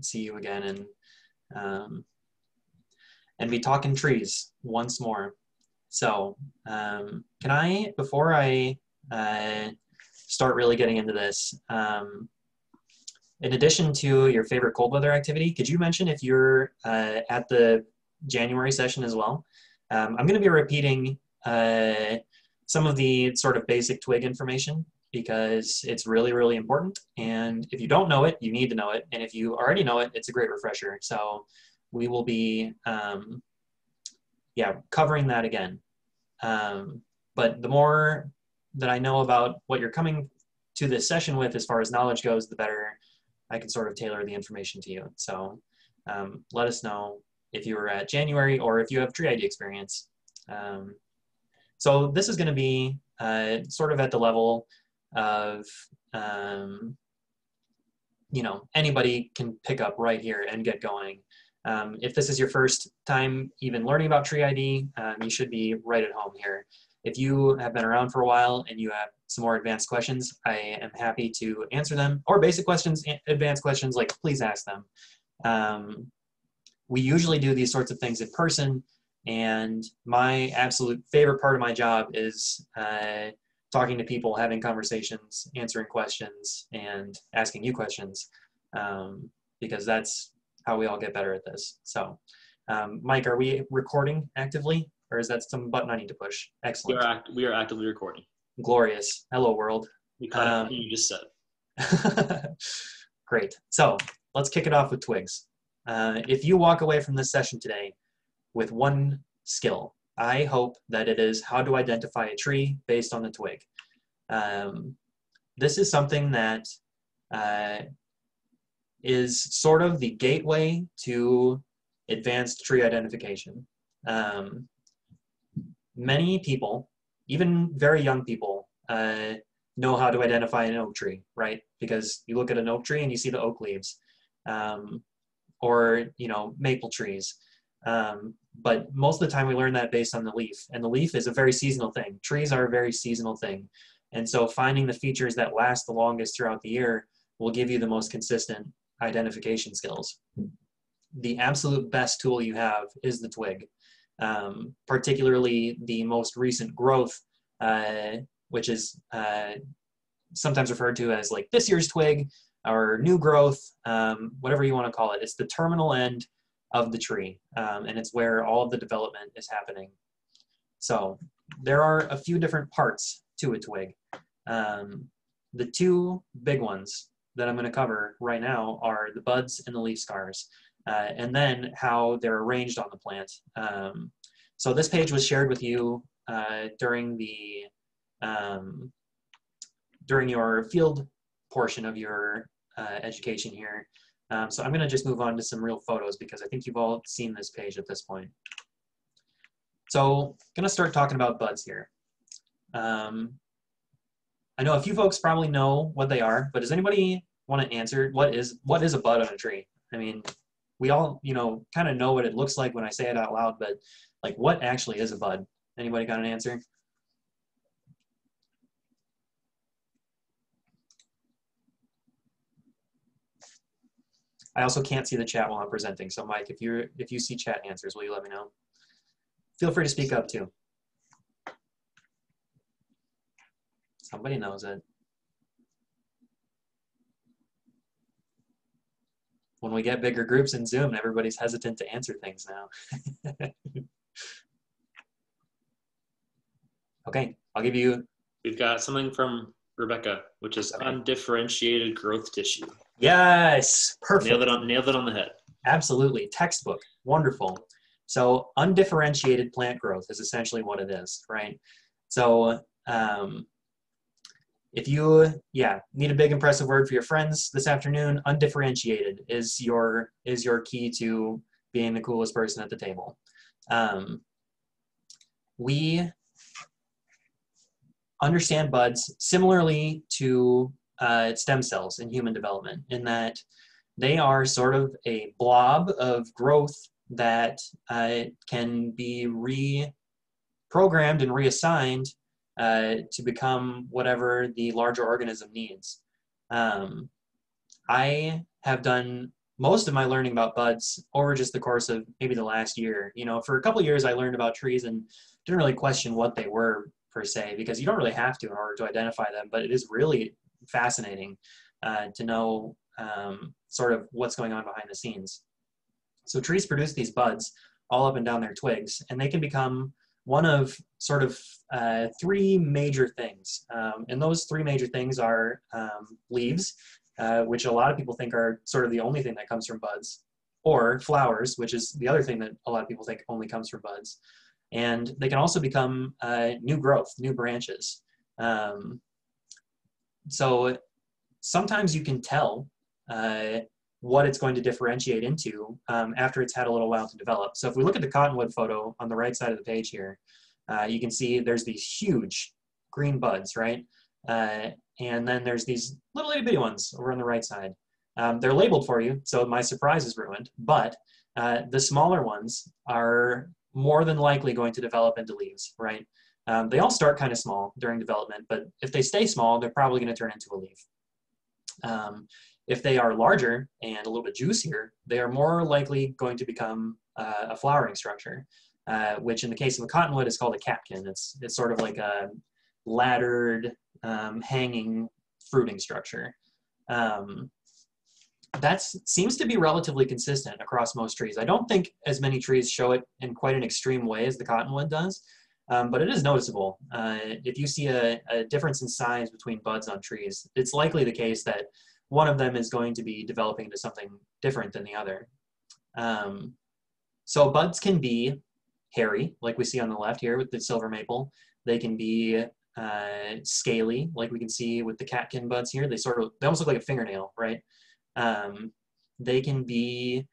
see you again and be talking trees once more. So can I, before I start really getting into this, in addition to your favorite cold weather activity, could you mention if you're at the January session as well? I'm going to be repeating some of the sort of basic twig information because it's really, really important. And if you don't know it, you need to know it. And if you already know it, it's a great refresher. So we will be, covering that again. But the more that I know about what you're coming to this session with as far as knowledge goes, the better I can sort of tailor the information to you. So let us know if you were at January or if you have tree ID experience. So this is going to be sort of at the level of, anybody can pick up right here and get going. If this is your first time even learning about tree ID, you should be right at home here. If you have been around for a while and you have some more advanced questions, I am happy to answer them, or basic questions, advanced questions, like please ask them. We usually do these sorts of things in person, and my absolute favorite part of my job is talking to people, having conversations, answering questions, and asking you questions, because that's how we all get better at this. So, Mike, are we recording actively, or is that some button I need to push? Excellent. We are actively recording. Glorious. Hello, world. We caught what you just said. Great. So let's kick it off with twigs. If you walk away from this session today with one skill, I hope that it is how to identify a tree based on the twig. This is something that is sort of the gateway to advanced tree identification. Many people, even very young people, know how to identify an oak tree, right? Because you look at an oak tree and you see the oak leaves, or maple trees. But most of the time we learn that based on the leaf, and the leaf is a very seasonal thing. Trees are a very seasonal thing. And so finding the features that last the longest throughout the year will give you the most consistent identification skills. The absolute best tool you have is the twig, particularly the most recent growth, which is sometimes referred to as like this year's twig or new growth, whatever you want to call it. It's the terminal end of the tree, and it's where all of the development is happening. So there are a few different parts to a twig. The two big ones that I'm going to cover right now are the buds and the leaf scars, and then how they're arranged on the plant. So this page was shared with you during your field portion of your education here. So I'm going to just move on to some real photos because I think you've all seen this page at this point. So I'm going to start talking about buds here. I know a few folks probably know what they are, but does anybody want to answer what is a bud on a tree? I mean, we all, kind of know what it looks like when I say it out loud, but like what actually is a bud? Anybody got an answer? I also can't see the chat while I'm presenting. So Mike, if you see chat answers, will you let me know? Feel free to speak up too. Somebody knows it. When we get bigger groups in Zoom, everybody's hesitant to answer things now. Okay, I'll give you. We've got something from Rebecca, which is undifferentiated growth tissue. Yes, perfect. Nailed it on the head. Absolutely, textbook, wonderful. So undifferentiated plant growth is essentially what it is, right? So if you, need a big impressive word for your friends this afternoon, undifferentiated is your key to being the coolest person at the table. We understand buds similarly to stem cells in human development, in that they are sort of a blob of growth that can be reprogrammed and reassigned to become whatever the larger organism needs. I have done most of my learning about buds over just the course of maybe the last year. You know, for a couple of years I learned about trees and didn't really question what they were per se, because you don't really have to in order to identify them, but it is really fascinating to know sort of what's going on behind the scenes. So trees produce these buds all up and down their twigs, and they can become one of sort of three major things. And those three major things are leaves, which a lot of people think are sort of the only thing that comes from buds, or flowers, which is the other thing that a lot of people think only comes from buds. And they can also become new growth, new branches. So sometimes you can tell what it's going to differentiate into after it's had a little while to develop. So if we look at the cottonwood photo on the right side of the page here, you can see there's these huge green buds, right? And then there's these little itty bitty ones over on the right side. They're labeled for you, so my surprise is ruined, but the smaller ones are more than likely going to develop into leaves, right? They all start kind of small during development, but if they stay small, they're probably going to turn into a leaf. If they are larger and a little bit juicier, they are more likely going to become a flowering structure, which in the case of a cottonwood is called a catkin. It's sort of like a laddered, hanging fruiting structure. That seems to be relatively consistent across most trees. I don't think as many trees show it in quite an extreme way as the cottonwood does, but it is noticeable. If you see a difference in size between buds on trees, it's likely the case that one of them is going to be developing into something different than the other. So buds can be hairy, like we see on the left here with the silver maple. They can be scaly, like we can see with the catkin buds here. They almost look like a fingernail, right? They can be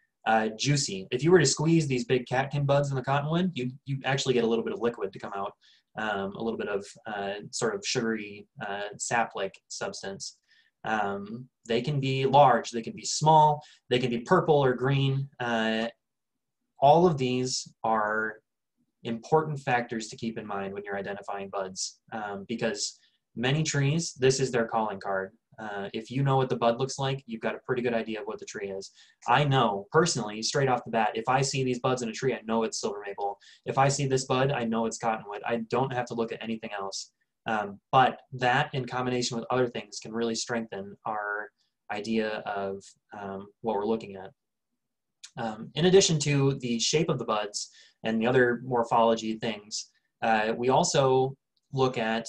juicy. If you were to squeeze these big catkin buds in the cottonwood, you actually get a little bit of liquid to come out, a little bit of sort of sugary sap-like substance. They can be large, they can be small, they can be purple or green. All of these are important factors to keep in mind when you're identifying buds, because many trees, this is their calling card. If you know what the bud looks like, you've got a pretty good idea of what the tree is. I know personally, straight off the bat, if I see these buds in a tree, I know it's silver maple. If I see this bud, I know it's cottonwood. I don't have to look at anything else. But that in combination with other things can really strengthen our idea of what we're looking at. In addition to the shape of the buds and the other morphology things, we also look at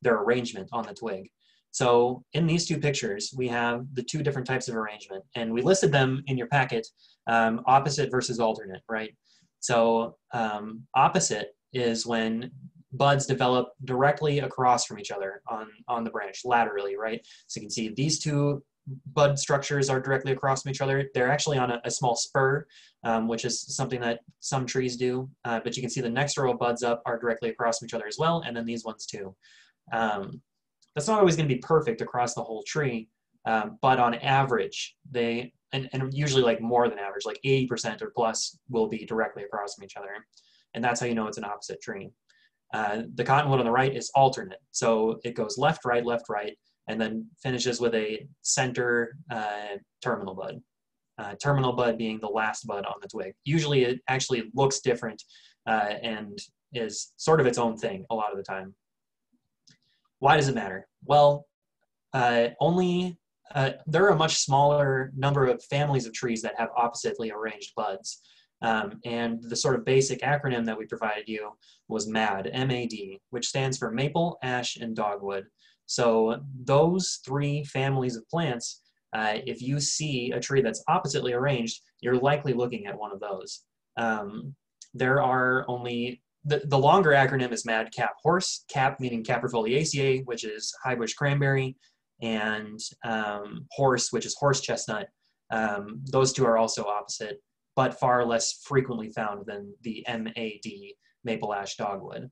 their arrangement on the twig. So in these two pictures, we have the two different types of arrangement, and we listed them in your packet, opposite versus alternate, right? So opposite is when buds develop directly across from each other on the branch, laterally, right? So you can see these two bud structures are directly across from each other. They're actually on a small spur, which is something that some trees do, but you can see the next row of buds up are directly across from each other as well, and then these ones too. That's not always going to be perfect across the whole tree, but on average, and usually like more than average, like 80% or plus will be directly across from each other. And that's how you know it's an opposite tree. The cottonwood on the right is alternate. So it goes left, right, and then finishes with a center terminal bud. Terminal bud being the last bud on the twig. Usually it actually looks different and is sort of its own thing a lot of the time. Why does it matter? Well, there are a much smaller number of families of trees that have oppositely arranged buds. And the sort of basic acronym that we provided you was MAD, M-A-D, which stands for maple, ash, and dogwood. So those three families of plants, if you see a tree that's oppositely arranged, you're likely looking at one of those. There are only the longer acronym is MAD Cap Horse, Cap meaning Caprifoliaceae, which is high bush cranberry, and Horse, which is horse chestnut. Those two are also opposite, but far less frequently found than the MAD, maple ash dogwood.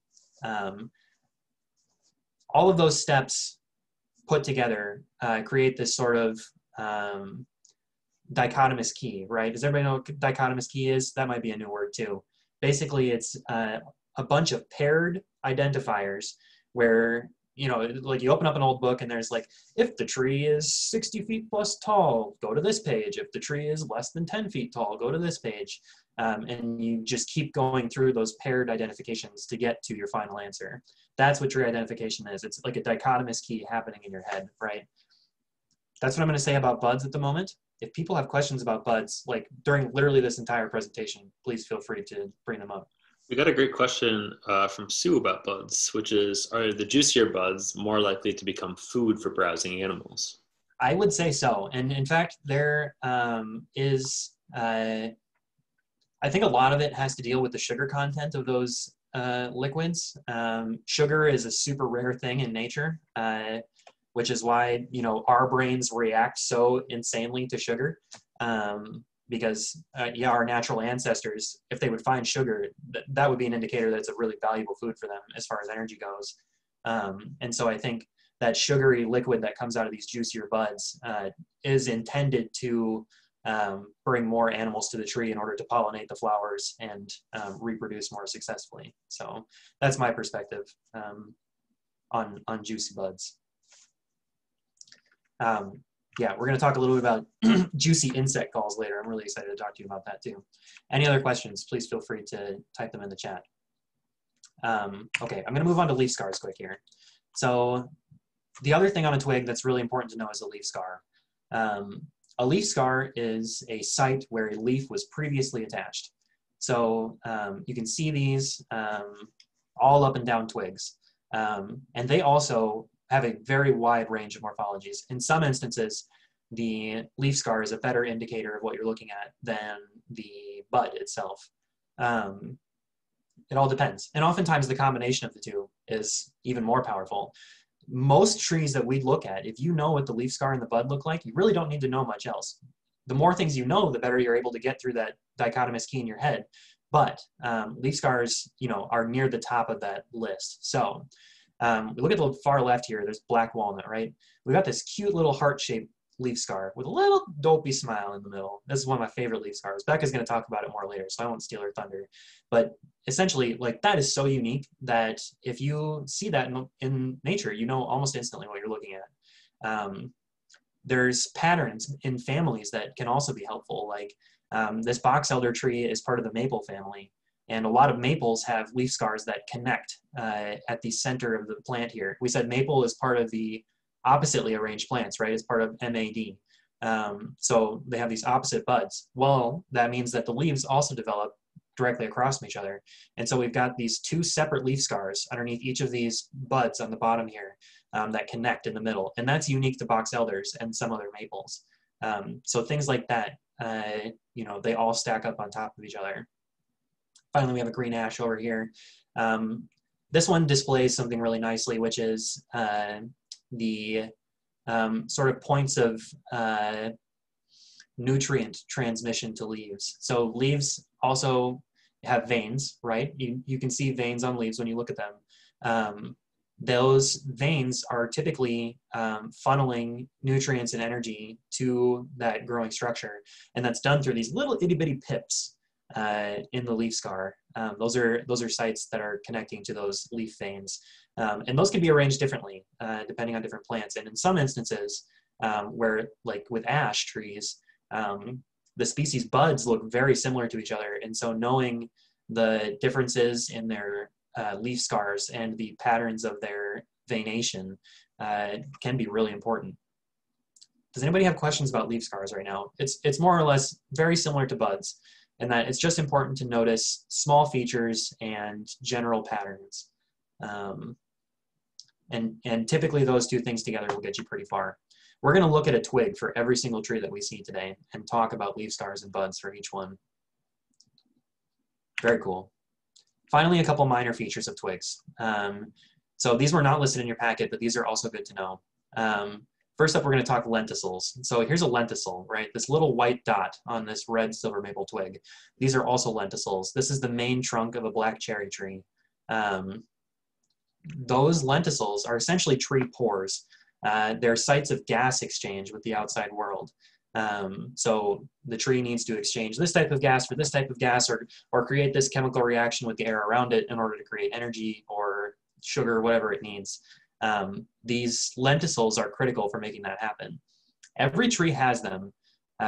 All of those steps put together create this sort of dichotomous key, right? Does everybody know what dichotomous key is? That might be a new word too. Basically, it's a bunch of paired identifiers where you know, like you open up an old book and there's like, if the tree is 60 feet plus tall, go to this page. If the tree is less than 10 feet tall, go to this page. And you just keep going through those paired identifications to get to your final answer. That's what tree identification is. It's like a dichotomous key happening in your head, right? That's what I'm going to say about buds at the moment. If people have questions about buds, like during literally this entire presentation, please feel free to bring them up. We got a great question from Sue about buds, which is, are the juicier buds more likely to become food for browsing animals? I would say so. And in fact, there is, I think a lot of it has to deal with the sugar content of those liquids. Sugar is a super rare thing in nature, which is why, you know, our brains react so insanely to sugar. Because yeah, our natural ancestors, if they would find sugar, that would be an indicator that it's a really valuable food for them as far as energy goes. And so I think that sugary liquid that comes out of these juicier buds is intended to bring more animals to the tree in order to pollinate the flowers and reproduce more successfully. So that's my perspective on juicy buds. Yeah, we're going to talk a little bit about juicy insect calls later. I'm really excited to talk to you about that too. Any other questions, please feel free to type them in the chat. Okay, I'm going to move on to leaf scars quick here. So the other thing on a twig that's really important to know is a leaf scar. A leaf scar is a site where a leaf was previously attached. So you can see these all up and down twigs. And they also have a very wide range of morphologies. In some instances, the leaf scar is a better indicator of what you're looking at than the bud itself. It all depends. And oftentimes the combination of the two is even more powerful. Most trees that we look at, if you know what the leaf scar and the bud look like, you really don't need to know much else. The more things you know, the better you're able to get through that dichotomous key in your head. But leaf scars, you know, are near the top of that list. So we look at the far left here, there's black walnut, right? We've got this cute little heart-shaped leaf scar with a little dopey smile in the middle. This is one of my favorite leaf scars. Becca's going to talk about it more later, so I won't steal her thunder. But essentially, like, that is so unique that if you see that in nature, you know almost instantly what you're looking at. There's patterns in families that can also be helpful. Like this box elder tree is part of the maple family. And a lot of maples have leaf scars that connect at the center of the plant here. We said maple is part of the oppositely arranged plants, right? It's part of MAD. So they have these opposite buds. Well, that means that the leaves also develop directly across from each other. And so we've got these two separate leaf scars underneath each of these buds on the bottom here that connect in the middle. And that's unique to box elders and some other maples. So things like that, you know, they all stack up on top of each other. Finally, we have a green ash over here. This one displays something really nicely, which is the sort of points of nutrient transmission to leaves. So leaves also have veins, right? You can see veins on leaves when you look at them. Those veins are typically funneling nutrients and energy to that growing structure. And that's done through these little itty bitty pips in the leaf scar. Those are sites that are connecting to those leaf veins. And those can be arranged differently depending on different plants. And in some instances where, like with ash trees, the species buds look very similar to each other. And so knowing the differences in their leaf scars and the patterns of their veination can be really important. Does anybody have questions about leaf scars right now? It's more or less very similar to buds, and that it's just important to notice small features and general patterns. And typically those two things together will get you pretty far. We're going to look at a twig for every single tree that we see today and talk about leaf scars and buds for each one. Very cool. Finally, a couple minor features of twigs. So these were not listed in your packet, but these are also good to know. First up, we're going to talk lenticels. So here's a lenticel, right? This little white dot on this red silver maple twig. These are also lenticels. This is the main trunk of a black cherry tree. Those lenticels are essentially tree pores. They're sites of gas exchange with the outside world. So the tree needs to exchange this type of gas for this type of gas, or create this chemical reaction with the air around it in order to create energy or sugar, whatever it needs. These lenticels are critical for making that happen. Every tree has them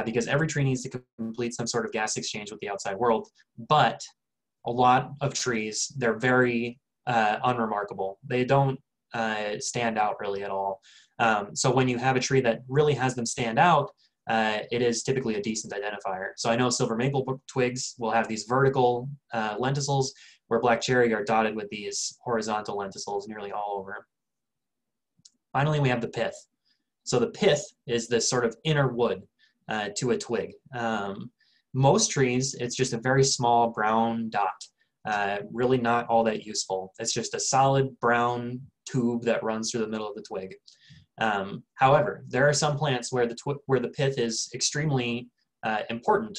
because every tree needs to complete some sort of gas exchange with the outside world, but a lot of trees, they're very unremarkable. They don't stand out really at all. So when you have a tree that really has them stand out, it is typically a decent identifier. So I know silver maple twigs will have these vertical lenticels, where black cherry are dotted with these horizontal lenticels nearly all over. Finally, we have the pith. So the pith is this sort of inner wood to a twig. Most trees, it's just a very small brown dot, really not all that useful. It's just a solid brown tube that runs through the middle of the twig. However, there are some plants where the pith is extremely important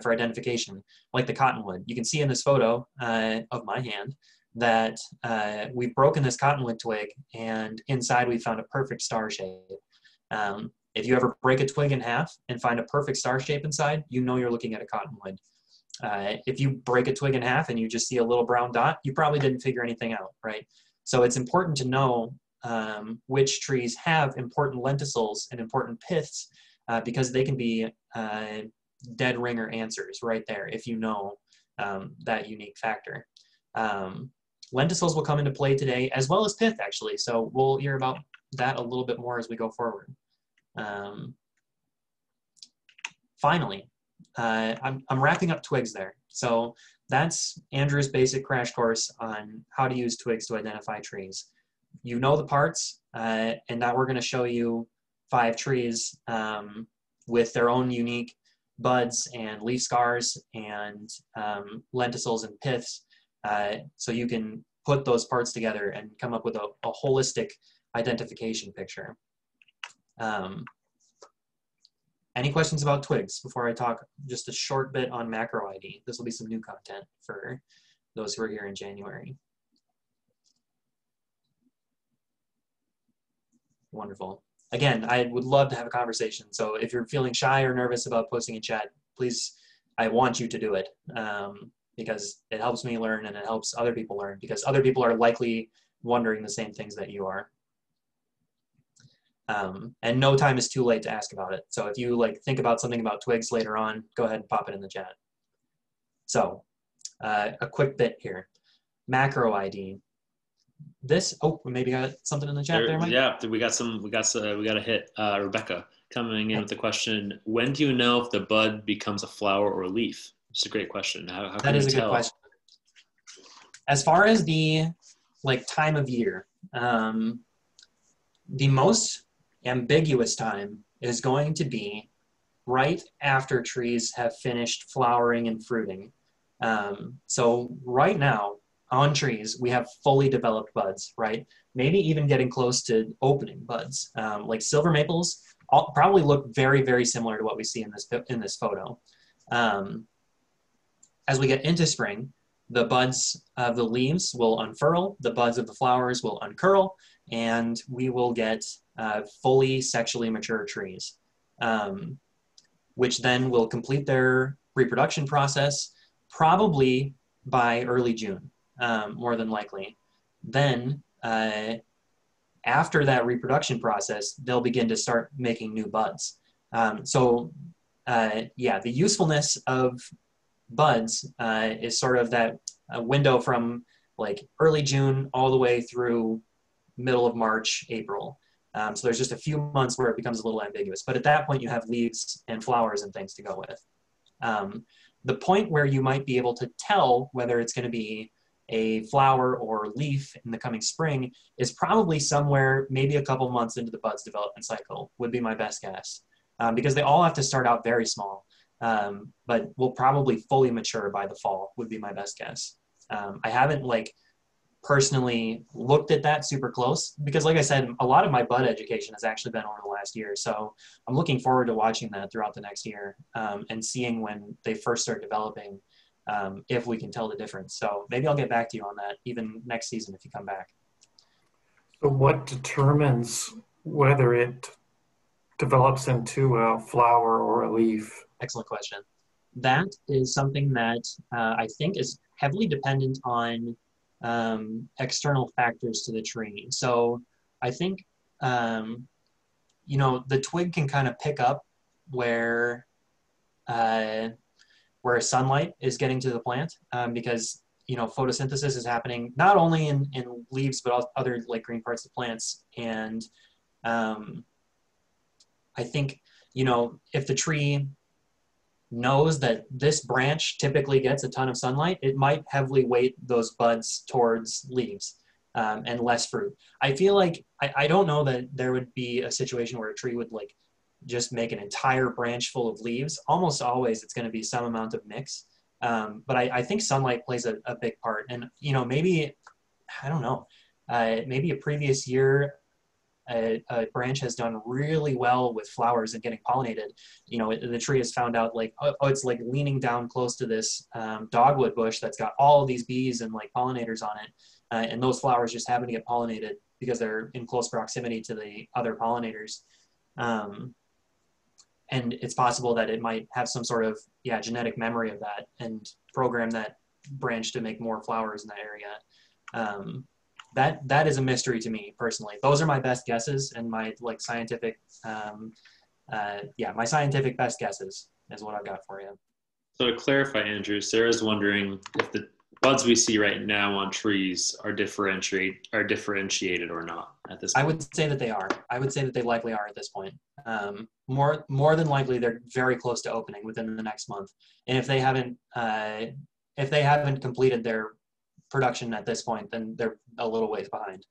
for identification, like the cottonwood. You can see in this photo of my hand that we've broken this cottonwood twig, and inside we found a perfect star shape. If you ever break a twig in half and find a perfect star shape inside, you know you're looking at a cottonwood. If you break a twig in half and you just see a little brown dot, you probably didn't figure anything out, right? So it's important to know which trees have important lenticels and important piths because they can be dead ringer answers right there if you know that unique factor. Lenticels will come into play today, as well as pith, actually. So we'll hear about that a little bit more as we go forward. Finally, I'm wrapping up twigs there. So that's Andrew's basic crash course on how to use twigs to identify trees. You know the parts, and now we're going to show you 5 trees with their own unique buds and leaf scars and lenticels and piths, so you can put those parts together and come up with a holistic identification picture. Any questions about twigs before I talk just a short bit on macro ID? This will be some new content for those who are here in January. Wonderful. Again, I would love to have a conversation. So if you're feeling shy or nervous about posting in chat, please, I want you to do it because it helps me learn and it helps other people learn because other people are likely wondering the same things that you are. And no time is too late to ask about it. So if you think about something about twigs later on, go ahead and pop it in the chat. So a quick bit here. Macro ID. We maybe got something in the chat there, Mike? Yeah, we got a hit. Rebecca coming in with the question, when do you know if the bud becomes a flower or a leaf? It's a great question. How can that is you a tell? Good question. As far as the time of year, the most ambiguous time is going to be right after trees have finished flowering and fruiting. So right now, on trees, we have fully developed buds, right? Maybe even getting close to opening buds. Like silver maples probably look very, very similar to what we see in this photo. As we get into spring, the buds of the leaves will unfurl, the buds of the flowers will uncurl, and we will get fully sexually mature trees, which then will complete their reproduction process probably by early June. More than likely. Then, after that reproduction process, they'll begin to start making new buds. Yeah, the usefulness of buds is sort of that window from early June all the way through middle of March, April. So there's just a few months where it becomes a little ambiguous. But at that point, you have leaves and flowers and things to go with. The point where you might be able to tell whether it's going to be a flower or leaf in the coming spring is probably somewhere maybe a couple months into the bud's development cycle would be my best guess, because they all have to start out very small, but will probably fully mature by the fall would be my best guess. I haven't personally looked at that super close because like I said, a lot of my bud education has actually been over the last year. So I'm looking forward to watching that throughout the next year and seeing when they first start developing, if we can tell the difference. So maybe I'll get back to you on that even next season if you come back. So what determines whether it develops into a flower or a leaf? Excellent question. That is something that I think is heavily dependent on external factors to the tree. So I think, you know, the twig can kind of pick up where uh, sunlight is getting to the plant, because, you know, photosynthesis is happening not only in leaves, but also other like green parts of plants. And I think, you know, if the tree knows that this branch typically gets a ton of sunlight, it might heavily weight those buds towards leaves, and less fruit. I feel like, I don't know that there would be a situation where a tree would like just make an entire branch full of leaves. Almost always it's going to be some amount of mix. But I think sunlight plays a big part. And, you know, maybe, I don't know, maybe a previous year, a branch has done really well with flowers and getting pollinated. You know, the tree has found out like, oh, it's like leaning down close to this dogwood bush that's got all of these bees and like pollinators on it. And those flowers just happen to get pollinated because they're in close proximity to the other pollinators. And it's possible that it might have some sort of, yeah, genetic memory of that and program that branch to make more flowers in that area. That is a mystery to me personally. Those are my best guesses, and my like scientific, my scientific best guesses is what I've got for you. So to clarify, Andrew, Sarah's wondering if the buds we see right now on trees are differentiated or not at this point. I would say that they are. I would say that they likely are at this point. More than likely, they're very close to opening within the next month. And if they haven't completed their production at this point, then they're a little ways behind.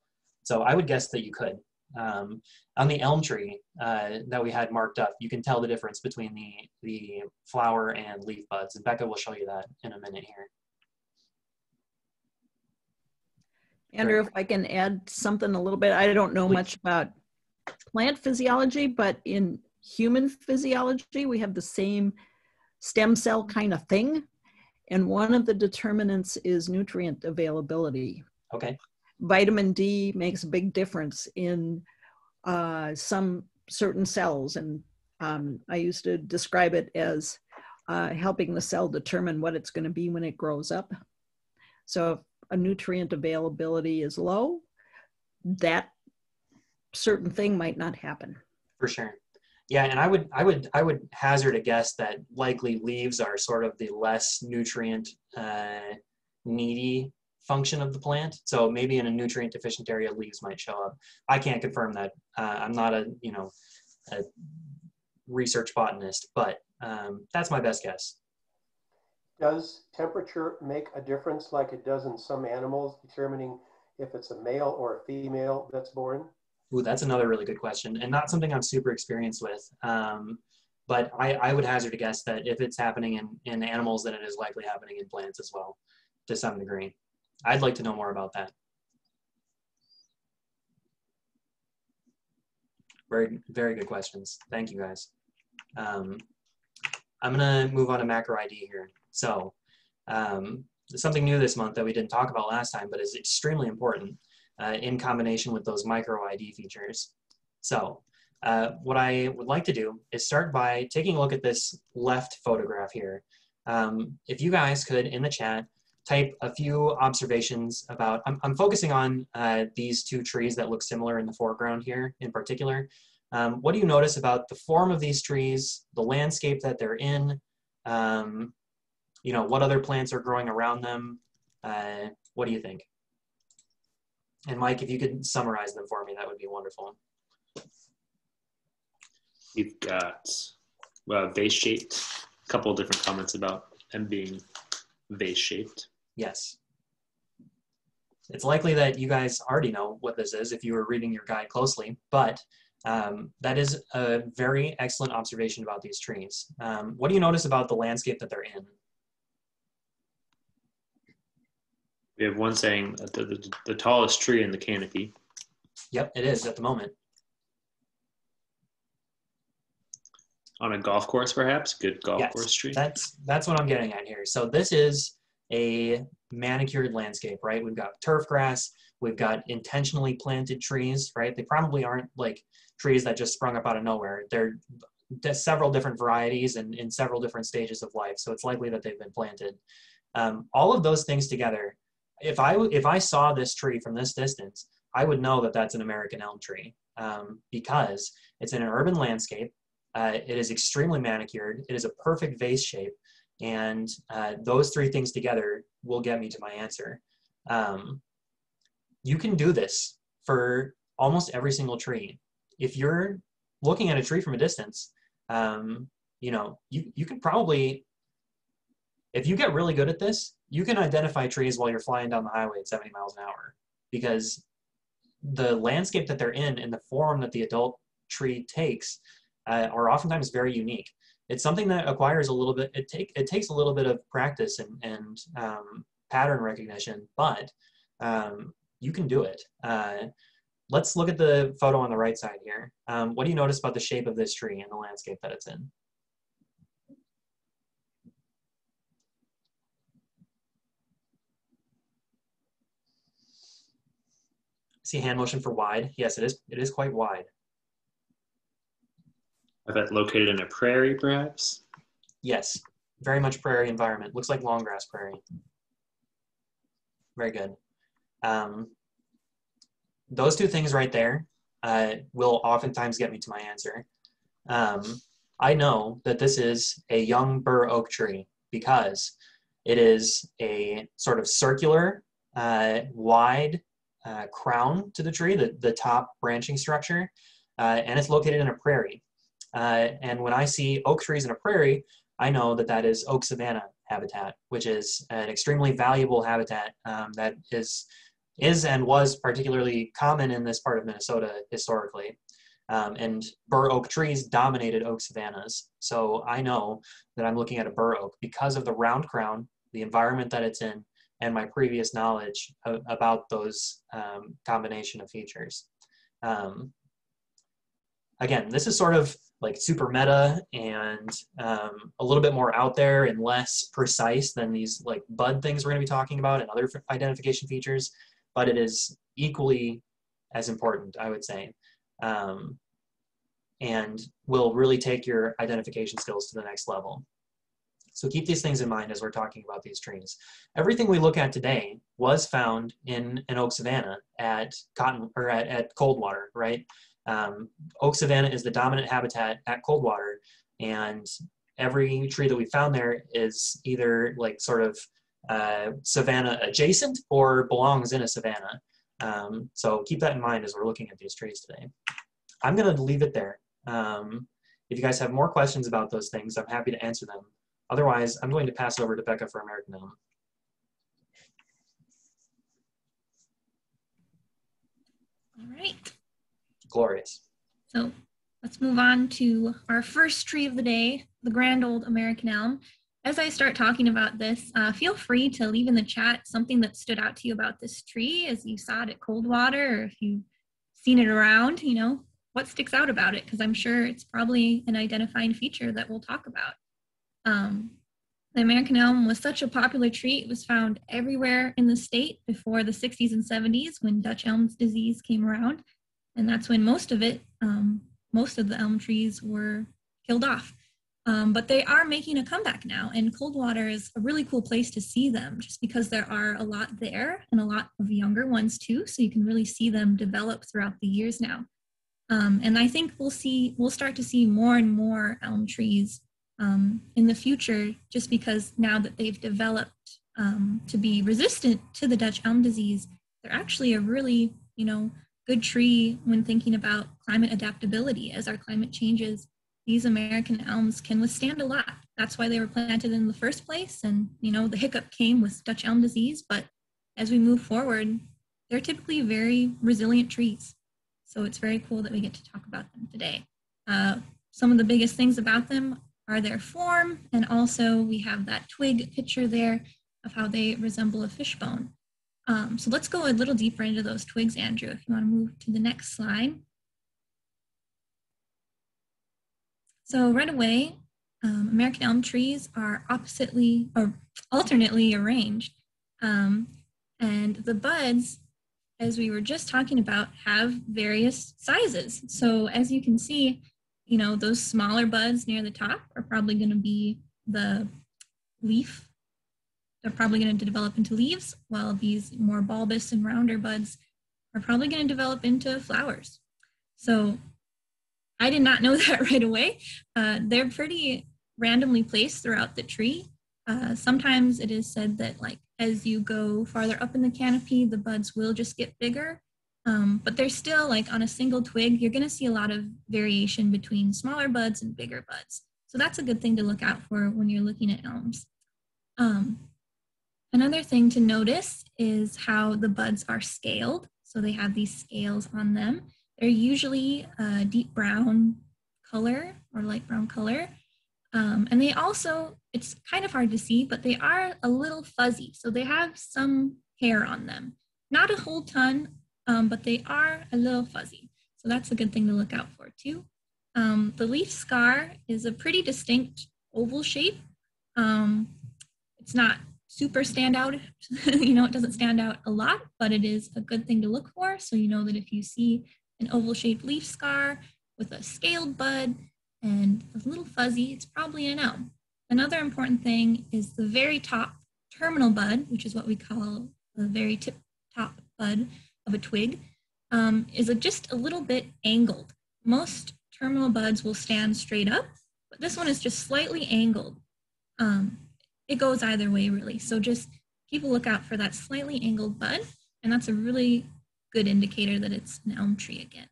So I would guess that you could. On the elm tree that we had marked up, you can tell the difference between the flower and leaf buds. And Becca will show you that in a minute here. Andrew, if I can add something a little bit, I don't know much about plant physiology, but in human physiology, we have the same stem cell kind of thing. And one of the determinants is nutrient availability. Okay. Vitamin D makes a big difference in some certain cells. And I used to describe it as helping the cell determine what it's going to be when it grows up. So if a nutrient availability is low, that certain thing might not happen. For sure. Yeah, and I would hazard a guess that likely leaves are sort of the less nutrient needy function of the plant. So maybe in a nutrient deficient area, leaves might show up. I can't confirm that. I'm not a research botanist, but that's my best guess. Does temperature make a difference like it does in some animals, determining if it's a male or a female that's born? Ooh, that's another really good question, and not something I'm super experienced with. But I would hazard a guess that if it's happening in animals, then it is likely happening in plants as well, to some degree. I'd like to know more about that. Very, very good questions. Thank you, guys. I'm gonna move on to macro ID here. So something new this month that we didn't talk about last time, but is extremely important in combination with those micro ID features. So what I would like to do is start by taking a look at this left photograph here. If you guys could, in the chat, type a few observations about, I'm focusing on these two trees that look similar in the foreground here in particular. What do you notice about the form of these trees, the landscape that they're in, what other plants are growing around them? What do you think? And Mike, if you could summarize them for me, that would be wonderful. We've got vase-shaped, a couple of different comments about them being vase-shaped. Yes. It's likely that you guys already know what this is if you were reading your guide closely, but that is a very excellent observation about these trees. What do you notice about the landscape that they're in? We have one saying that the tallest tree in the canopy. Yep, it is at the moment. On a golf course, perhaps? Good golf course tree? That's what I'm getting at here. So this is a manicured landscape, right? We've got turf grass, we've got intentionally planted trees, right? They probably aren't like trees that just sprung up out of nowhere. They're several different varieties and in several different stages of life, so it's likely that they've been planted. All of those things together, if I saw this tree from this distance, I would know that that's an American elm tree because it's in an urban landscape. It is extremely manicured. It is a perfect vase shape. And those three things together will get me to my answer. You can do this for almost every single tree. If you're looking at a tree from a distance, you know, you can probably, if you get really good at this, you can identify trees while you're flying down the highway at 70 miles an hour, because the landscape that they're in and the form that the adult tree takes are oftentimes very unique. It's something that acquires a little bit, it takes a little bit of practice and pattern recognition, but you can do it. Let's look at the photo on the right side here. What do you notice about the shape of this tree and the landscape that it's in? See a hand motion for wide? Yes, it is quite wide. I bet located in a prairie, perhaps? Yes, very much prairie environment. Looks like long grass prairie. Very good. Those two things right there will oftentimes get me to my answer. I know that this is a young bur oak tree because it is a sort of circular, wide crown to the tree, the top branching structure, and it's located in a prairie. And when I see oak trees in a prairie, I know that that is oak savanna habitat, which is an extremely valuable habitat that is and was particularly common in this part of Minnesota historically. And bur oak trees dominated oak savannas. So I know that I'm looking at a bur oak because of the round crown, the environment that it's in, and my previous knowledge about those combination of features. Again, this is sort of like super meta and a little bit more out there and less precise than these like bud things we're going to be talking about and other identification features, but it is equally as important, I would say, and will really take your identification skills to the next level. So keep these things in mind as we're talking about these trees. Everything we look at today was found in an oak savanna at Coldwater, right? Oak savanna is the dominant habitat at Coldwater, and every tree that we found there is either like sort of savanna adjacent or belongs in a savanna. So keep that in mind as we're looking at these trees today. I'm going to leave it there. If you guys have more questions about those things, I'm happy to answer them. Otherwise, I'm going to pass over to Becca for American Elm. All right. Glorious. So let's move on to our first tree of the day, the grand old American elm. As I start talking about this, feel free to leave in the chat something that stood out to you about this tree as you saw it at Coldwater, or if you've seen it around, you know, what sticks out about it, because I'm sure it's probably an identifying feature that we'll talk about. The American elm was such a popular tree. It was found everywhere in the state before the 60s and 70s when Dutch elm disease came around. And that's when most of the elm trees were killed off. But they are making a comeback now, and Coldwater is a really cool place to see them just because there are a lot there and a lot of younger ones too. So you can really see them develop throughout the years now. And I think we'll start to see more and more elm trees in the future, just because now that they've developed to be resistant to the Dutch elm disease, they're actually a really, you know, good tree when thinking about climate adaptability. As our climate changes, these American elms can withstand a lot. That's why they were planted in the first place. And, you know, the hiccup came with Dutch elm disease, but as we move forward, they're typically very resilient trees. So it's very cool that we get to talk about them today. Some of the biggest things about them are their form, and also we have that twig picture there of how they resemble a fishbone. So let's go a little deeper into those twigs, Andrew, if you want to move to the next slide. So right away, American elm trees are alternately arranged. And the buds, as we were just talking about, have various sizes. So as you can see, you know, those smaller buds near the top are probably going to be the leaf. They're probably going to develop into leaves, while these more bulbous and rounder buds are probably going to develop into flowers. So I did not know that right away. They're pretty randomly placed throughout the tree. Sometimes it is said that like as you go farther up in the canopy, the buds will just get bigger. But they're still like on a single twig, you're going to see a lot of variation between smaller buds and bigger buds. So that's a good thing to look out for when you're looking at elms. Another thing to notice is how the buds are scaled. So they have these scales on them. They're usually a deep brown color or light brown color. And they also, it's kind of hard to see, but they are a little fuzzy. So they have some hair on them. Not a whole ton, but they are a little fuzzy. So that's a good thing to look out for too. The leaf scar is a pretty distinct oval shape. It's not super standout, it doesn't stand out a lot, but it is a good thing to look for. So you know that if you see an oval shaped leaf scar with a scaled bud and a little fuzzy, it's probably an elm. Another important thing is the very top terminal bud, which is what we call the very top bud of a twig, is just a little bit angled. Most terminal buds will stand straight up, but this one is just slightly angled. It goes either way really. So just keep a lookout for that slightly angled bud, and that's a really good indicator that it's an elm tree again.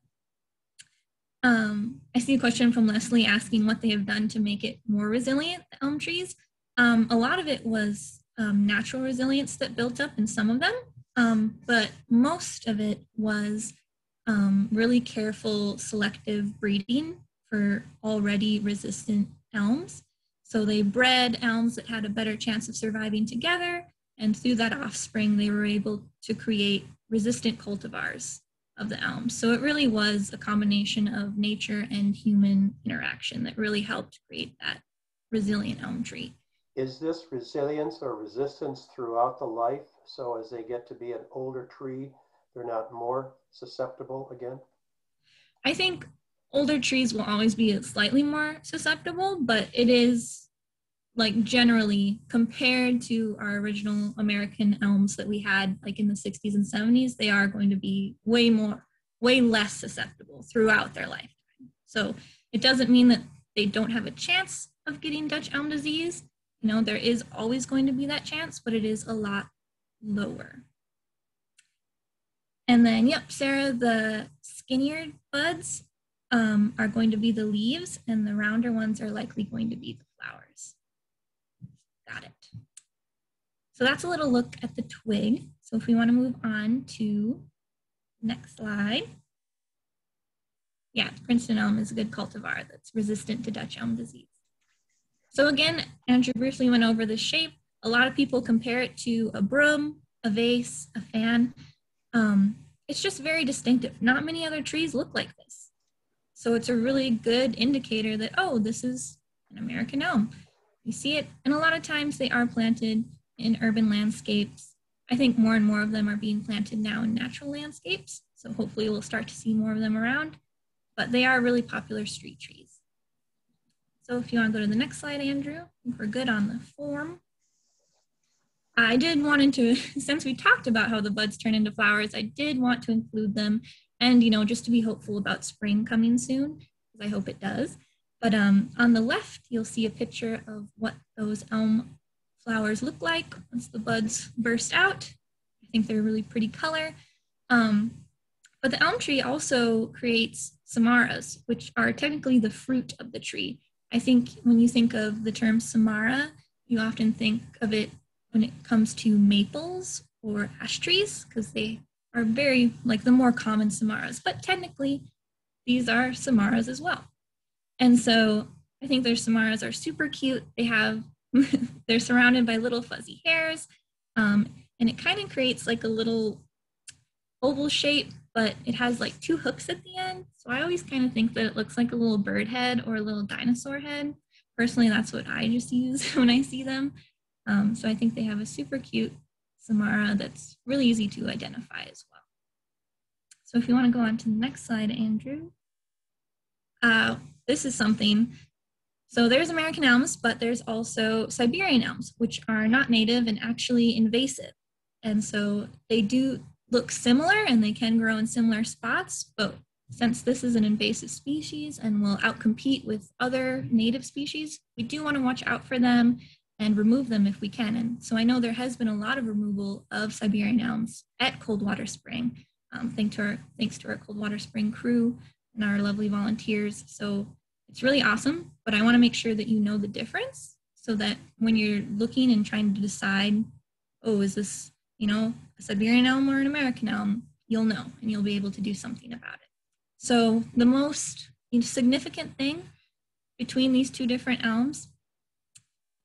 I see a question from Leslie asking what they have done to make it more resilient, the elm trees. A lot of it was natural resilience that built up in some of them, but most of it was really careful selective breeding for already resistant elms. So they bred elms that had a better chance of surviving together, and through that offspring, they were able to create resistant cultivars of the elms. So it really was a combination of nature and human interaction that really helped create that resilient elm tree. Is this resilience or resistance throughout the life? So as they get to be an older tree, they're not more susceptible again? I think older trees will always be slightly more susceptible, but it is like generally compared to our original American elms that we had like in the 60s and 70s, they are going to be way less susceptible throughout their lifetime. So it doesn't mean that they don't have a chance of getting Dutch elm disease. There is always going to be that chance, but it is a lot lower. And then, yep, Sarah, the skinnier buds are going to be the leaves, and the rounder ones are likely going to be the flowers. Got it. So that's a little look at the twig. So if we want to move on to next slide. Yeah, Princeton elm is a good cultivar that's resistant to Dutch elm disease. So again, Andrew briefly went over the shape. A lot of people compare it to a broom, a vase, a fan. It's just very distinctive. Not many other trees look like this. So it's a really good indicator that, oh, this is an American elm. You see it, and a lot of times they are planted in urban landscapes. I think more and more of them are being planted now in natural landscapes. So hopefully we'll start to see more of them around, but they are really popular street trees. So if you want to go to the next slide, Andrew, I think we're good on the form. I did want to, since we talked about how the buds turn into flowers, I did want to include them and, just to be hopeful about spring coming soon, because I hope it does. But on the left, you'll see a picture of what those elm flowers look like once the buds burst out. I think they're a really pretty color. But the elm tree also creates samaras, which are technically the fruit of the tree. I think when you think of the term samara, you often think of it when it comes to maples or ash trees, because they are very like the more common samaras, but technically these are samaras as well. And so I think their samaras are super cute. They're surrounded by little fuzzy hairs, and it kind of creates like a little oval shape, but it has like two hooks at the end. So I always kind of think that it looks like a little bird head or a little dinosaur head. Personally, that's what I just use when I see them. So I think they have a super cute samara that's really easy to identify as well. So if you want to go on to the next slide, Andrew. This is something, so there's American elms, but there's also Siberian elms, which are not native and actually invasive. And so they do look similar and they can grow in similar spots, but since this is an invasive species and will outcompete with other native species, we do want to watch out for them and remove them if we can. And so I know there has been a lot of removal of Siberian elms at Coldwater Spring, thanks to our Coldwater Spring crew and our lovely volunteers. So it's really awesome, but I want to make sure that you know the difference so that when you're looking and trying to decide, oh, is this, a Siberian elm or an American elm, you'll know and you'll be able to do something about it. So the most significant thing between these two different elms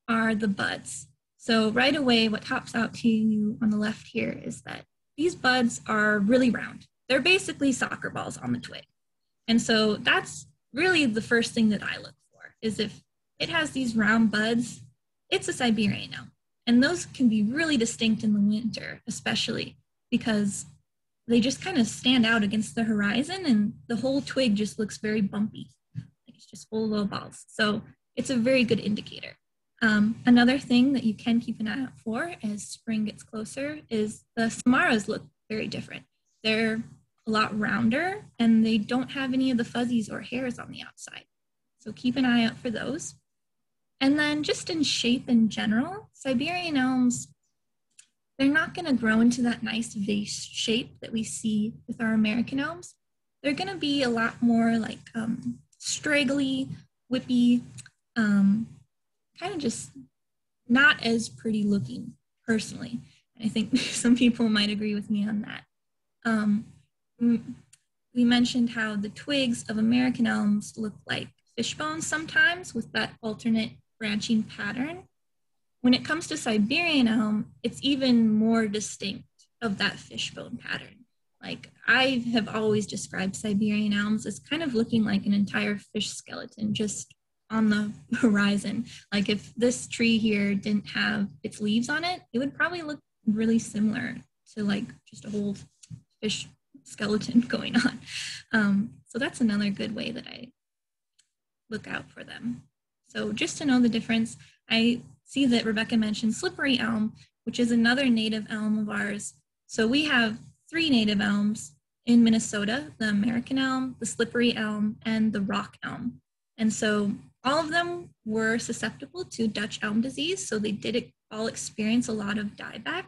are the buds. So right away, what pops out to you on the left here is that these buds are really round. They're basically soccer balls on the twig. And so that's really the first thing that I look for, is if it has these round buds, it's a Siberian elm. And those can be really distinct in the winter, especially because they just kind of stand out against the horizon and the whole twig just looks very bumpy. It's just full of little balls. So it's a very good indicator. Another thing that you can keep an eye out for as spring gets closer is the samaras look very different. They're a lot rounder and they don't have any of the fuzzies or hairs on the outside. So keep an eye out for those. And then just in shape in general, Siberian elms, they're not going to grow into that nice vase shape that we see with our American elms. They're going to be a lot more like straggly, whippy, kind of just not as pretty looking personally. And I think some people might agree with me on that. We mentioned how the twigs of American elms look like fish bones sometimes with that alternate branching pattern. When it comes to Siberian elm, it's even more distinct of that fishbone pattern. Like I have always described Siberian elms as kind of looking like an entire fish skeleton just on the horizon. Like if this tree here didn't have its leaves on it, it would probably look really similar to like just a whole fish skeleton going on. So that's another good way that I look out for them. So just to know the difference, I see that Rebecca mentioned slippery elm, which is another native elm of ours. So we have 3 native elms in Minnesota: the American elm, the slippery elm, and the rock elm. And so all of them were susceptible to Dutch elm disease, so they did all experience a lot of dieback.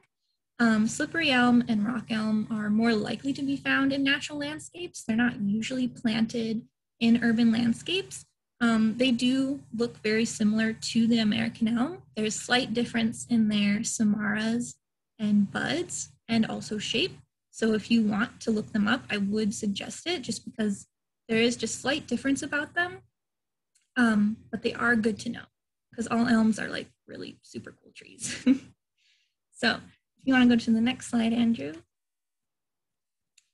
Slippery elm and rock elm are more likely to be found in natural landscapes. They're not usually planted in urban landscapes. They do look very similar to the American elm. There's slight difference in their samaras and buds and also shape. So if you want to look them up, I would suggest it just because there is just slight difference about them. But they are good to know because all elms are like really super cool trees. So if you want to go to the next slide, Andrew.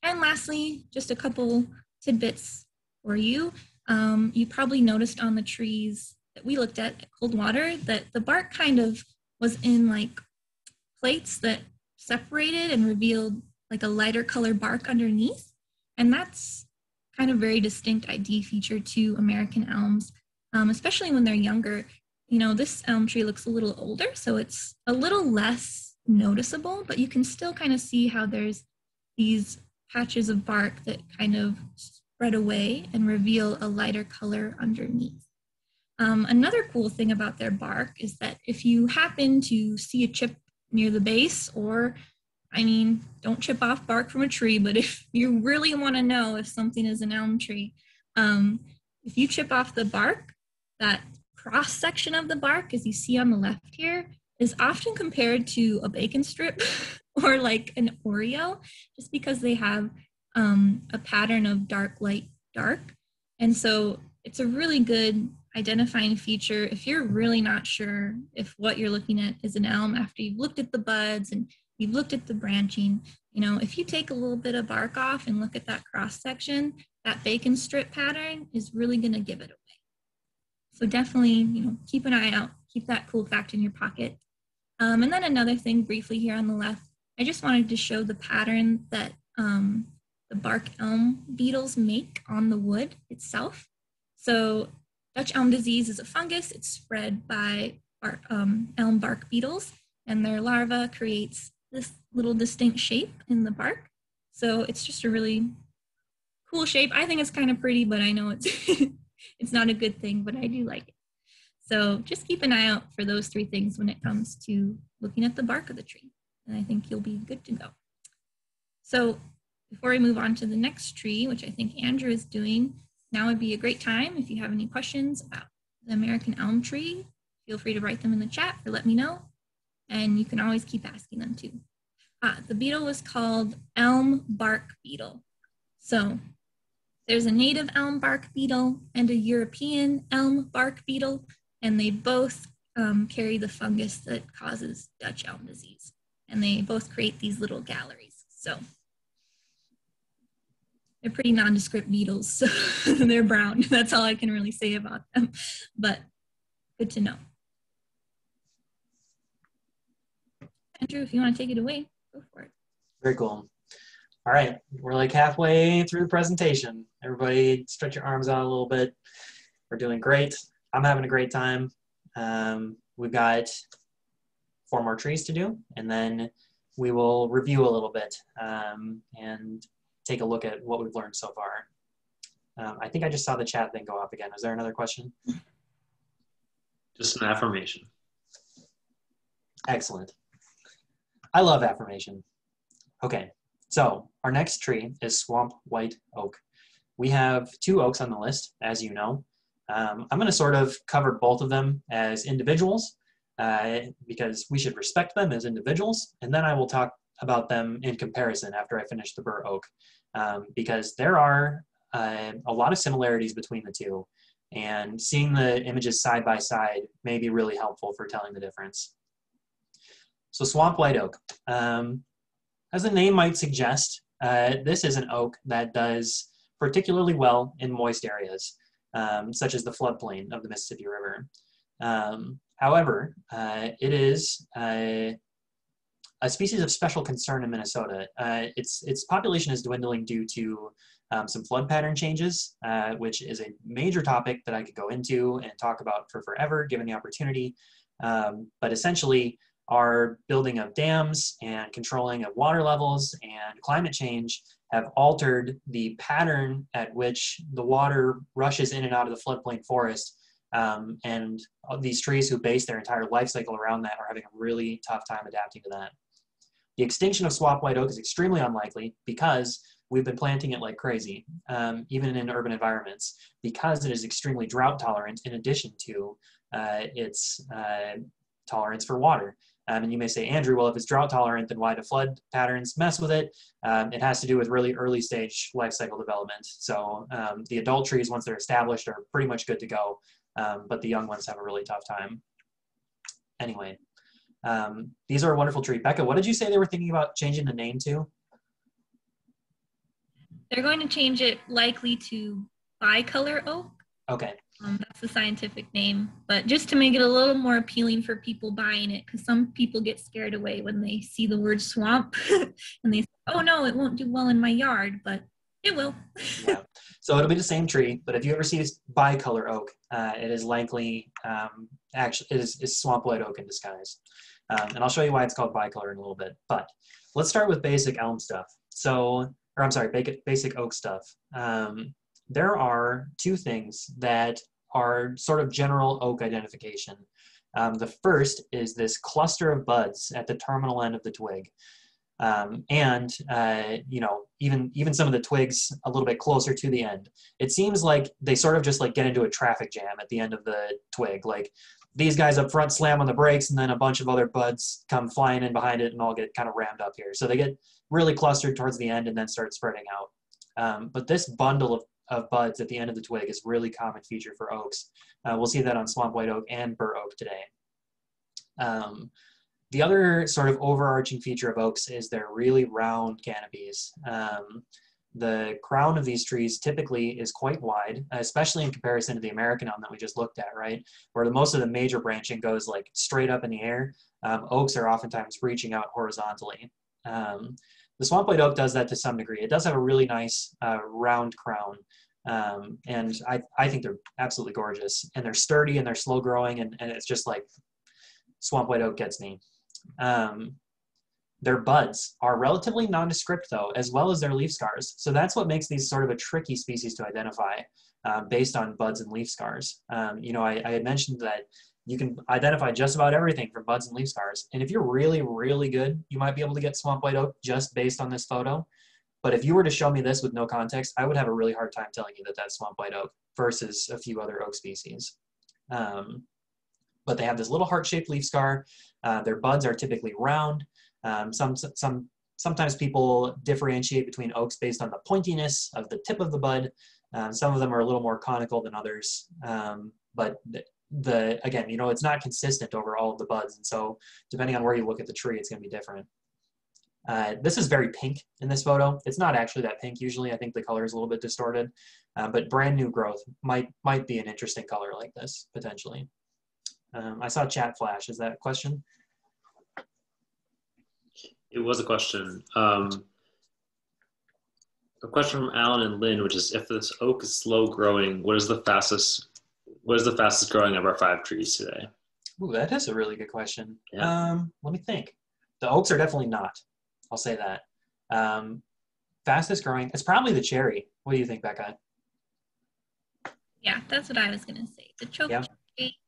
And lastly, just a couple tidbits for you. You probably noticed on the trees that we looked at Coldwater that the bark kind of was in like plates that separated and revealed like a lighter color bark underneath. And that's kind of very distinct ID feature to American elms, especially when they're younger. This elm tree looks a little older, so it's a little less noticeable, but you can still kind of see how there's these patches of bark that kind of spread away and reveal a lighter color underneath. Another cool thing about their bark is that if you happen to see a chip near the base, or, don't chip off bark from a tree, but if you really want to know if something is an elm tree, if you chip off the bark, that cross section of the bark, as you see on the left here, is often compared to a bacon strip or like an Oreo, just because they have a pattern of dark, light, dark. And so it's a really good identifying feature if you're really not sure if what you're looking at is an elm after you've looked at the buds and you've looked at the branching. If you take a little bit of bark off and look at that cross section, that bacon strip pattern is really going to give it away. So definitely, keep an eye out, keep that cool fact in your pocket. And then another thing briefly here on the left, I just wanted to show the pattern that the bark elm beetles make on the wood itself. So Dutch elm disease is a fungus. It's spread by elm bark beetles, and their larva creates this little distinct shape in the bark. So it's just a really cool shape. I think it's kind of pretty, but I know it's it's not a good thing, but I do like it. So just keep an eye out for those 3 things when it comes to looking at the bark of the tree. And I think you'll be good to go. So before we move on to the next tree, which I think Andrew is doing, now would be a great time. If you have any questions about the American elm tree, feel free to write them in the chat or let me know. And you can always keep asking them too. The beetle was called elm bark beetle. So there's a native elm bark beetle and a European elm bark beetle, and they both carry the fungus that causes Dutch elm disease. And they both create these little galleries. So they're pretty nondescript beetles, so they're brown. That's all I can really say about them, but good to know. Andrew, if you want to take it away, go for it. Very cool. All right, we're like halfway through the presentation. Everybody stretch your arms out a little bit. We're doing great. I'm having a great time. We've got 4 more trees to do, and then we will review a little bit and take a look at what we've learned so far. I think I just saw the chat thing go up again. Is there another question? Just an affirmation. Excellent. I love affirmation. Okay, so our next tree is swamp white oak. We have 2 oaks on the list, as you know. I'm going to sort of cover both of them as individuals because we should respect them as individuals, and then I will talk about them in comparison after I finish the bur oak because there are a lot of similarities between the 2, and seeing the images side by side may be really helpful for telling the difference. So swamp white oak, as the name might suggest, this is an oak that does particularly well in moist areas, such as the floodplain of the Mississippi River. However, it is a species of special concern in Minnesota. Its population is dwindling due to some flood pattern changes, which is a major topic that I could go into and talk about for forever, given the opportunity. But essentially, our building of dams and controlling of water levels and climate change have altered the pattern at which the water rushes in and out of the floodplain forest. And these trees who base their entire life cycle around that are having a really tough time adapting to that. The extinction of swamp white oak is extremely unlikely because we've been planting it like crazy, even in urban environments, because it is extremely drought tolerant in addition to its tolerance for water. And you may say, Andrew, well, if it's drought tolerant, then why do flood patterns mess with it? It has to do with really early stage life cycle development. So the adult trees, once they're established, are pretty much good to go, but the young ones have a really tough time. Anyway, these are a wonderful tree. Becca, what did you say they were thinking about changing the name to? They're going to change it likely to bicolor oak. Okay. That's the scientific name, but just to make it a little more appealing for people buying it, because some people get scared away when they see the word swamp and they say, oh no, it won't do well in my yard, but it will. Yeah. So it'll be the same tree, but if you ever see bicolor oak, it is likely, actually, it is swamp white oak in disguise. And I'll show you why it's called bicolor in a little bit, but let's start with basic elm stuff. Basic oak stuff. There are 2 things that are sort of general oak identification. The first is this cluster of buds at the terminal end of the twig. You know, even some of the twigs a little bit closer to the end. It seems like they sort of just like get into a traffic jam at the end of the twig. Like these guys up front slam on the brakes and then a bunch of other buds come flying in behind it and all get kind of rammed up here. So they get really clustered towards the end and then start spreading out. But this bundle of buds at the end of the twig is a really common feature for oaks. We'll see that on swamp white oak and bur oak today. The other sort of overarching feature of oaks is their really round canopies. The crown of these trees typically is quite wide, especially in comparison to the American elm that we just looked at, right? Where most of the major branching goes like straight up in the air. Oaks are oftentimes reaching out horizontally. The swamp white oak does that to some degree. It does have a really nice round crown. And I think they're absolutely gorgeous. And they're sturdy and they're slow growing and it's just like swamp white oak gets me. Their buds are relatively nondescript though, as well as their leaf scars. So that's what makes these sort of a tricky species to identify based on buds and leaf scars. I had mentioned that you can identify just about everything from buds and leaf scars. And if you're really, really good, you might be able to get swamp white oak just based on this photo. But if you were to show me this with no context, I would have a really hard time telling you that that's swamp white oak versus a few other oak species. But they have this little heart-shaped leaf scar. Their buds are typically round. Sometimes people differentiate between oaks based on the pointiness of the tip of the bud. Some of them are a little more conical than others. But again, it's not consistent over all of the buds. And so depending on where you look at the tree, it's going to be different. This is very pink in this photo. It's not actually that pink usually. I think the color is a little bit distorted, but brand new growth might be an interesting color like this, potentially. I saw chat flash. Is that a question? It was a question. A question from Alan and Lynn, which is, if this oak is slow growing, what is the fastest growing of our 5 trees today? Ooh, that is a really good question. Yeah. Let me think. The oaks are definitely not. I'll say that. Fastest growing, it's probably the cherry. What do you think, Becca? Yeah, that's what I was going to say. The choke Yeah. cherry,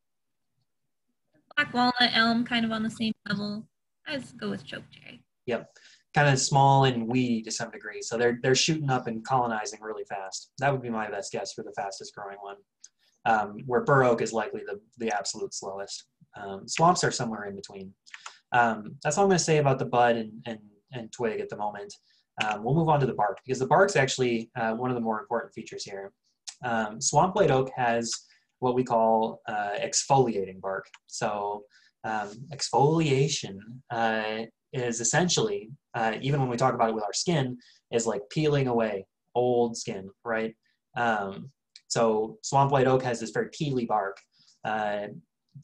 black walnut, elm, kind of on the same level. I just go with choke cherry. Yep. Kind of small and weedy to some degree. So they're shooting up and colonizing really fast. That would be my best guess for the fastest growing one. Where bur oak is likely the absolute slowest. Swamps are somewhere in between. That's all I'm going to say about the bud and twig at the moment. We'll move on to the bark, because the bark's actually one of the more important features here. Swamp white oak has what we call exfoliating bark. So exfoliation is essentially, even when we talk about it with our skin, is like peeling away old skin, right? So swamp white oak has this very peely bark,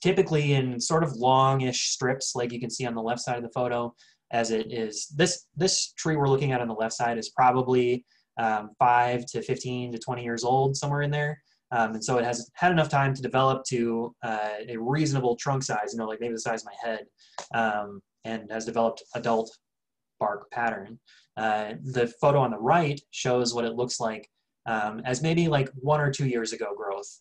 typically in sort of longish strips, like you can see on the left side of the photo. As it is, this tree we're looking at on the left side is probably 5 to 15 to 20 years old, somewhere in there. And so it has had enough time to develop to a reasonable trunk size, like maybe the size of my head, and has developed adult bark pattern. The photo on the right shows what it looks like as maybe like 1 or 2 years ago growth.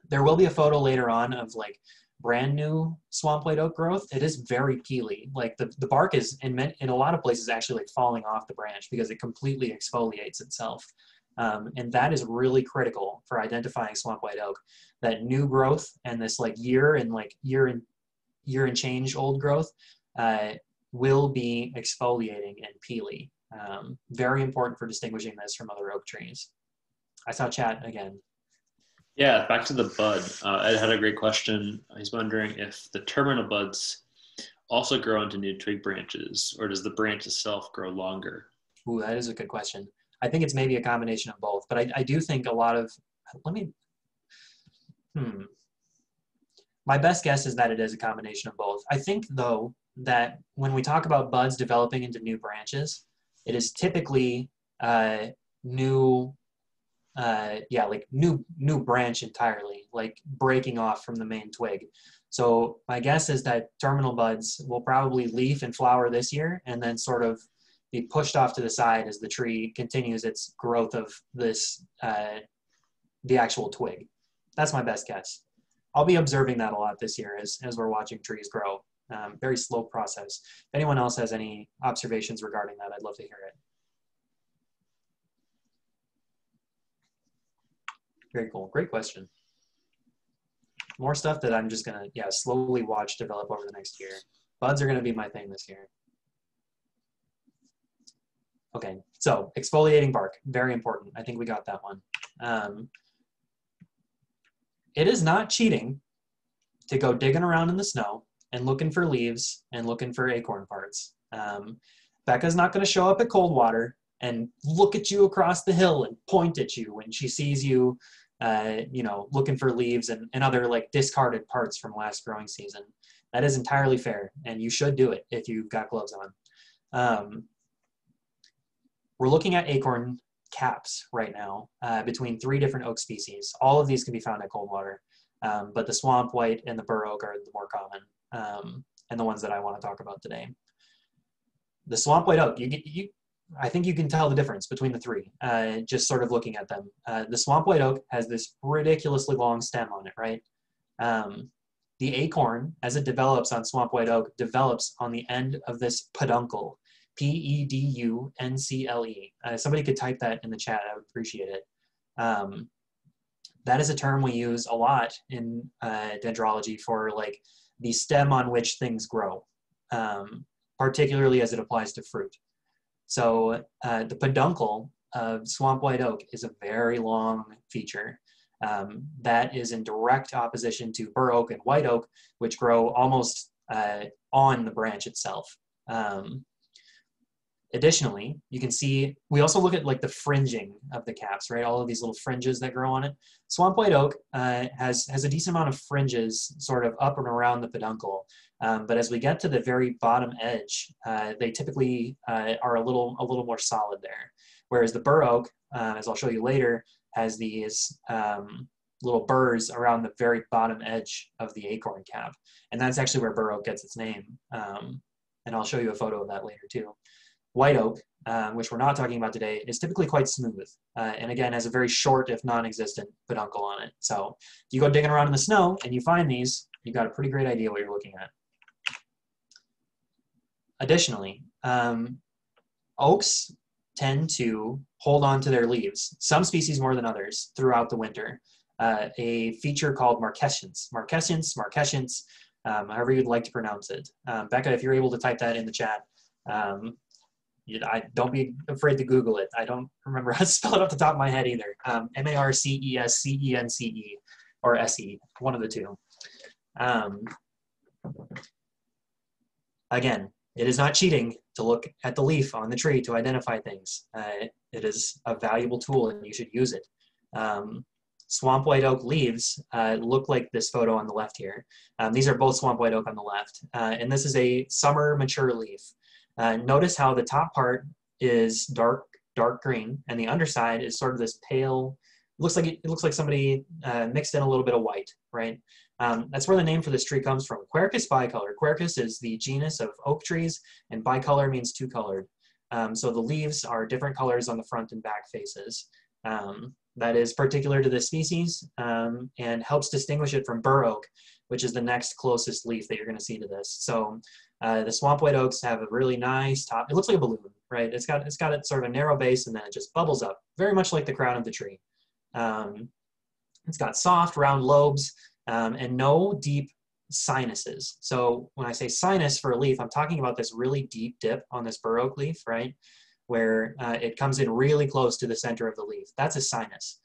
There will be a photo later on of like brand new swamp white oak growth. It is very peely. Like the bark is in a lot of places actually like falling off the branch because it completely exfoliates itself. And that is really critical for identifying swamp white oak. That new growth and this like year and change old growth will be exfoliating and peely. Very important for distinguishing this from other oak trees. I saw chat again. Yeah, back to the bud. Ed had a great question. He's wondering if the terminal buds also grow into new twig branches, or does the branch itself grow longer? Ooh, that is a good question. I think it's maybe a combination of both, but I do think a lot of, my best guess is that it is a combination of both. I think though that when we talk about buds developing into new branches, it is typically new branch entirely, like breaking off from the main twig. So my guess is that terminal buds will probably leaf and flower this year and then sort of be pushed off to the side as the tree continues its growth of this, the actual twig. That's my best guess. I'll be observing that a lot this year as we're watching trees grow. Very slow process. If anyone else has any observations regarding that, I'd love to hear it. Very cool. Great question. More stuff that I'm just going to, slowly watch develop over the next year. Buds are going to be my thing this year. Okay, so exfoliating bark, very important. I think we got that one. It is not cheating to go digging around in the snow and looking for leaves and looking for acorn parts. Becca's not going to show up at Coldwater and look at you across the hill and point at you when she sees you, looking for leaves and other like discarded parts from last growing season. That is entirely fair, and you should do it if you've got gloves on. We're looking at acorn caps right now between 3 different oak species. All of these can be found at Coldwater, but the swamp white and the bur oak are the more common and the ones that I want to talk about today. The swamp white oak, I think you can tell the difference between the three, just sort of looking at them. The swamp white oak has this ridiculously long stem on it, right? The acorn, as it develops on swamp white oak, develops on the end of this peduncle, P-E-D-U-N-C-L-E. Somebody could type that in the chat, I would appreciate it. That is a term we use a lot in dendrology for like the stem on which things grow, particularly as it applies to fruit. So the peduncle of swamp white oak is a very long feature. That is in direct opposition to bur oak and white oak, which grow almost on the branch itself. Additionally, you can see, we also look at like the fringing of the caps, right? All of these little fringes that grow on it. Swamp white oak has a decent amount of fringes sort of up and around the peduncle. But as we get to the very bottom edge, they typically are a little more solid there. Whereas the bur oak, as I'll show you later, has these little burrs around the very bottom edge of the acorn cap. And that's actually where bur oak gets its name. And I'll show you a photo of that later too. White oak, which we're not talking about today, is typically quite smooth. And again, has a very short, if non-existent, peduncle on it. So if you go digging around in the snow and you find these, you've got a pretty great idea what you're looking at. Additionally, oaks tend to hold on to their leaves, some species more than others, throughout the winter. A feature called marquescence, however you'd like to pronounce it. Becca, if you're able to type that in the chat, don't be afraid to Google it. I don't remember how to spell it off the top of my head either. M-A-R-C-E-S-C-E-N-C-E or S-E, one of the two. Again, it is not cheating to look at the leaf on the tree to identify things. It is a valuable tool and you should use it. Swamp white oak leaves look like this photo on the left here. These are both swamp white oak on the left. And this is a summer mature leaf. Notice how the top part is dark green and the underside is sort of this pale, it looks like somebody mixed in a little bit of white, right? That's where the name for this tree comes from. Quercus bicolor. Quercus is the genus of oak trees, and bicolor means two-colored. So the leaves are different colors on the front and back faces. That is particular to this species and helps distinguish it from bur oak, which is the next closest leaf that you're going to see to this. So the swamp white oaks have a really nice top. It looks like a balloon, right? It's got sort of a narrow base and then it just bubbles up, very much like the crown of the tree. It's got soft, round lobes and no deep sinuses. So when I say sinus for a leaf, I'm talking about this really deep dip on this bur oak leaf, right? Where it comes in really close to the center of the leaf. That's a sinus.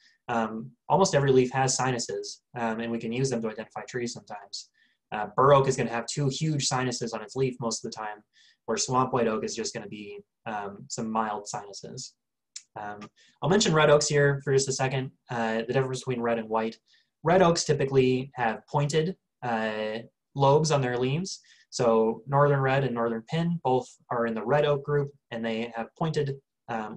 Almost every leaf has sinuses, and we can use them to identify trees sometimes. Bur oak is going to have two huge sinuses on its leaf most of the time, where swamp white oak is just going to be some mild sinuses. I'll mention red oaks here for just a second, the difference between red and white. Red oaks typically have pointed lobes on their leaves. So northern red and northern pin both are in the red oak group, and they have pointed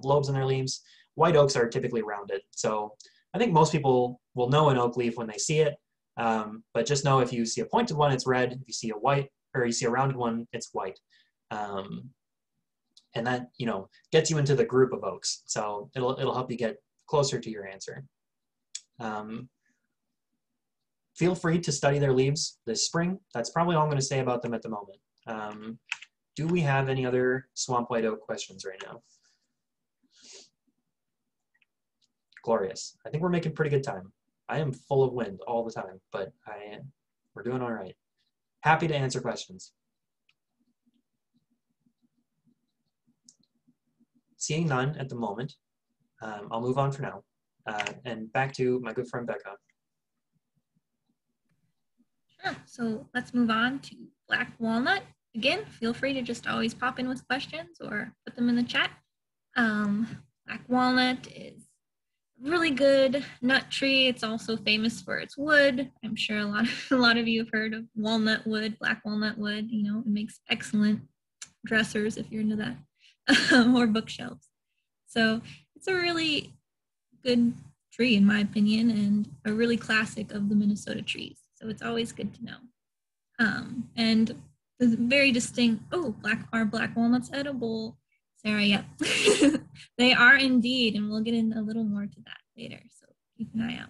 lobes on their leaves. White oaks are typically rounded. So I think most people will know an oak leaf when they see it, but just know if you see a pointed one, it's red. If you see a white, or you see a rounded one, it's white. And that, you know, gets you into the group of oaks. So it'll help you get closer to your answer. Feel free to study their leaves this spring. That's probably all I'm going to say about them at the moment. Do we have any other swamp white oak questions right now? Glorious. I think we're making pretty good time. I am full of wind all the time, but we're doing all right. Happy to answer questions. Seeing none at the moment, I'll move on for now. And back to my good friend Becca. Sure. So let's move on to black walnut. Again, feel free to just always pop in with questions or put them in the chat. Black walnut is a really good nut tree. It's also famous for its wood. I'm sure a lot of you have heard of walnut wood, black walnut wood. You know, it makes excellent dressers if you're into that, or bookshelves. So it's a really good tree in my opinion, and a really classic of the Minnesota trees. So it's always good to know. And It's very distinct. Oh, are black walnuts edible? Sarah, yep. They are indeed, and we'll get into a little more to that later, so keep an eye out.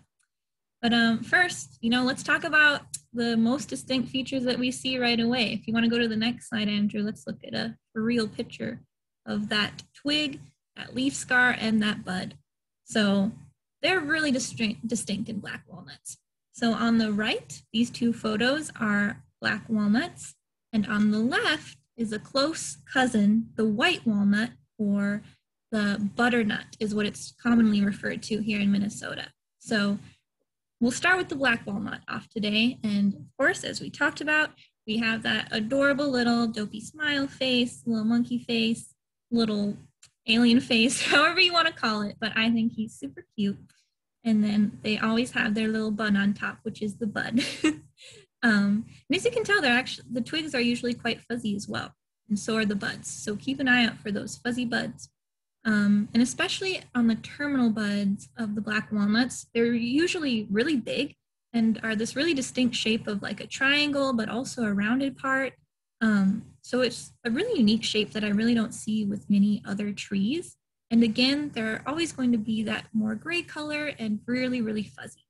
But first, let's talk about the most distinct features that we see right away. If you want to go to the next slide, Andrew, let's look at a real picture of that twig, that leaf scar, and that bud. So they're really distinct in black walnuts. So on the right, these two photos are black walnuts, and on the left is a close cousin, the white walnut, or the butternut is what it's commonly referred to here in Minnesota. So we'll start with the black walnut off today. And of course, as we talked about, we have that adorable little dopey smile face, little monkey face, little alien face, however you want to call it, but I think he's super cute. And then they always have their little bud on top, which is the bud. And as you can tell, the twigs are usually quite fuzzy as well, and so are the buds. So keep an eye out for those fuzzy buds. And especially on the terminal buds of the black walnuts, they're usually really big and are this really distinct shape of like a triangle, but also a rounded part. So it's a really unique shape that I really don't see with many other trees. And again, they're always going to be that more gray color and really, really fuzzy.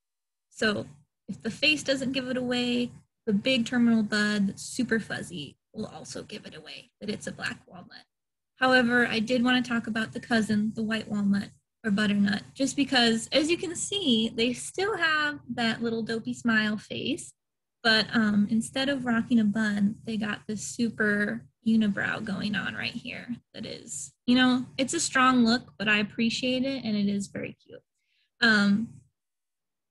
So if the face doesn't give it away, the big terminal bud that's super fuzzy will also give it away that it's a black walnut. However, I did want to talk about the cousin, the white walnut or butternut, just because as you can see, they still have that little dopey smile face, but instead of rocking a bun, they got this super unibrow going on right here. That is, it's a strong look, but I appreciate it and it is very cute.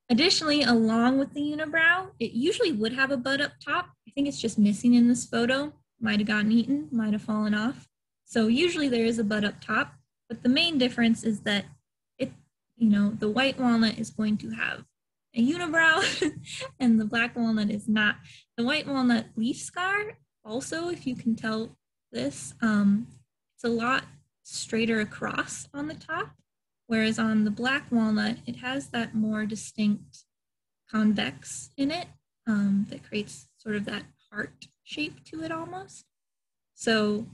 Additionally, along with the unibrow, it usually would have a bud up top. I think it's just missing in this photo. Might have gotten eaten, might have fallen off. So usually there is a bud up top, but the main difference is that the white walnut is going to have a unibrow and the black walnut is not. The white walnut leaf scar, also, if you can tell this, it's a lot straighter across on the top, whereas on the black walnut, it has that more distinct convex in it that creates sort of that heart shape to it almost. So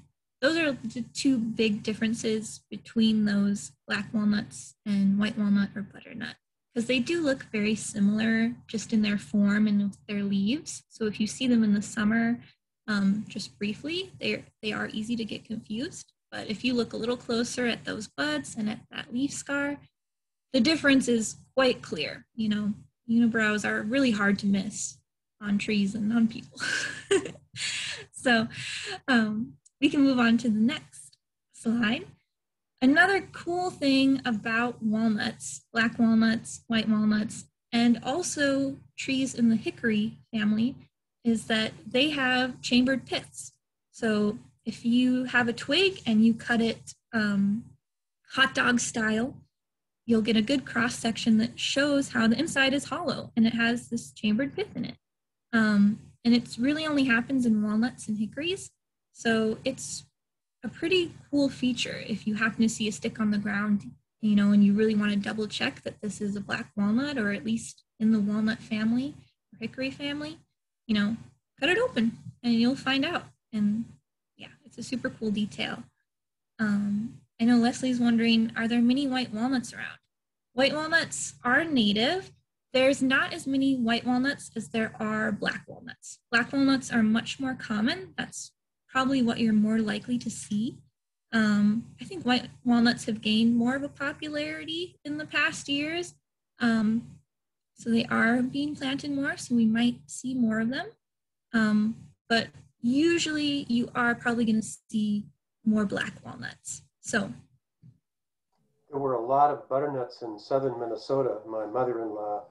those are the two big differences between those black walnuts and white walnut or butternut, because they do look very similar just in their form and with their leaves. So if you see them in the summer, just briefly, they are easy to get confused. But if you look a little closer at those buds and at that leaf scar, the difference is quite clear. Unibrows are really hard to miss on trees and on people. So we can move on to the next slide. Another cool thing about walnuts, black walnuts, white walnuts, and also trees in the hickory family is that they have chambered piths. So if you have a twig and you cut it hot dog style, you'll get a good cross section that shows how the inside is hollow and it has this chambered pith in it. And it really only happens in walnuts and hickories. So it's a pretty cool feature if you happen to see a stick on the ground, and you really want to double check that this is a black walnut or at least in the walnut family or hickory family, cut it open and you'll find out. And yeah, it's a super cool detail. I know Leslie's wondering, are there many white walnuts around? White walnuts are native. There's not as many white walnuts as there are black walnuts. Black walnuts are much more common. That's probably what you're more likely to see. I think white walnuts have gained more of a popularity in the past years. So they are being planted more, so we might see more of them. But usually you are probably going to see more black walnuts. So there were a lot of butternuts in southern Minnesota. My mother-in-law